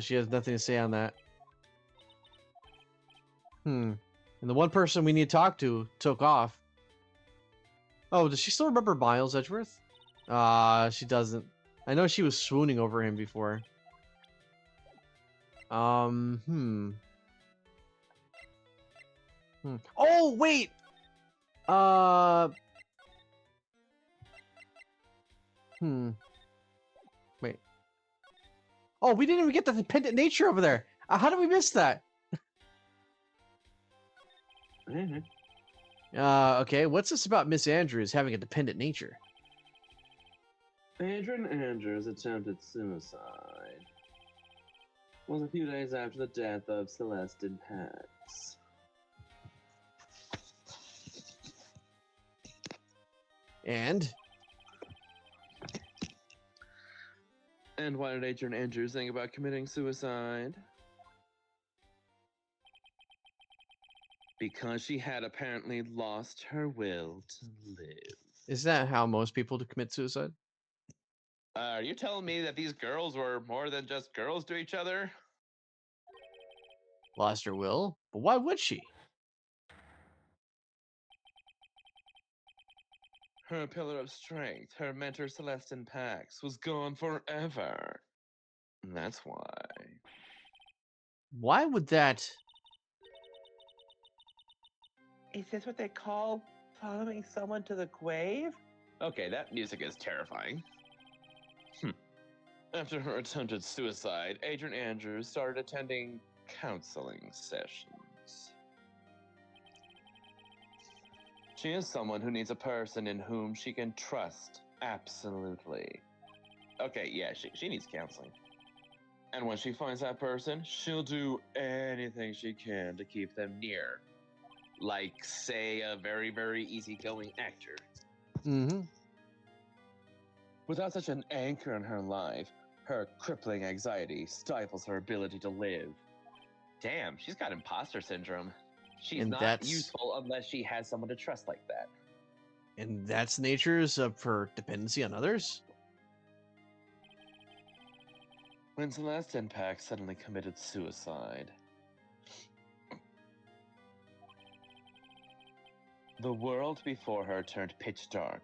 She has nothing to say on that. And the one person we need to talk to took off. Oh, does she still remember Miles Edgeworth? She doesn't. I know she was swooning over him before. Oh, wait! Wait. Oh, we didn't even get the dependent nature over there. How did we miss that? Okay, what's this about Miss Andrews having a dependent nature? Adrian Andrews attempted suicide. Was a few days after the death of Celestine Pax. And why did Adrian Andrews think about committing suicide? Because she had apparently lost her will to live. Is that how most people commit suicide? Are you telling me that these girls were more than just girls to each other? Lost her will? But why would she? Her pillar of strength, her mentor Celestine Pax, was gone forever. And that's why. Why would that... Is this what they call following someone to the grave? Okay, that music is terrifying. After her attempted suicide, Adrian Andrews started attending counseling sessions. She is someone who needs a person in whom she can trust. Absolutely. Okay, yeah, she needs counseling. And when she finds that person, she'll do anything she can to keep them near. Like, say, a very, very easygoing actor. Mm-hmm. Without such an anchor in her life, her crippling anxiety stifles her ability to live. Damn, she's got imposter syndrome. She's And not that's- useful unless she has someone to trust like that. And that's the natures of her dependency on others? When Celeste Impact suddenly committed suicide, the world before her turned pitch dark.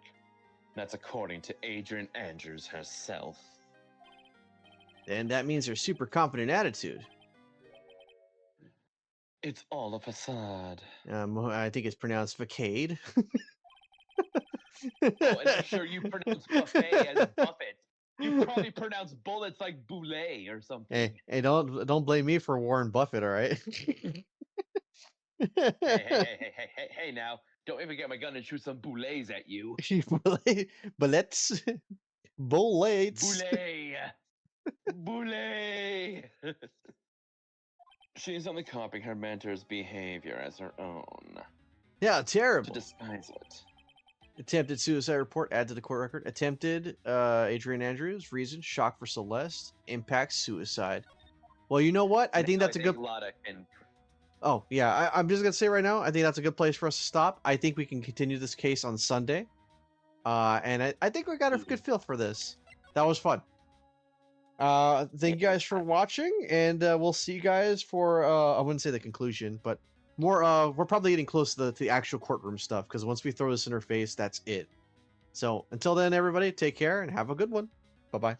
That's according to Adrian Andrews herself. And that means her super confident attitude. It's all a facade. I think it's pronounced facade. Oh, and I'm sure you pronounce buffet as Buffett. You probably pronounce bullets like boulet or something. Hey, don't blame me for Warren Buffett, all right? Hey, now, don't even get my gun and shoot some boulets at you. Bullets. Bullets. Boulet! Boulet! She's only copying her mentor's behavior as her own. Yeah, To terrible. disguise it. Attempted suicide report, add to the court record. Attempted, Adrian Andrews, reason, shock for Celeste, impact, suicide. Well, you know what? I think that's a good... Oh, yeah, I'm just going to say right now, I think that's a good place for us to stop. I think we can continue this case on Sunday. And I think we got a good feel for this. That was fun. Thank you guys for watching, and we'll see you guys for, I wouldn't say the conclusion, but more, we're probably getting close to the actual courtroom stuff, because once we throw this in her face, that's it. So, until then, everybody, take care, and have a good one. Bye-bye.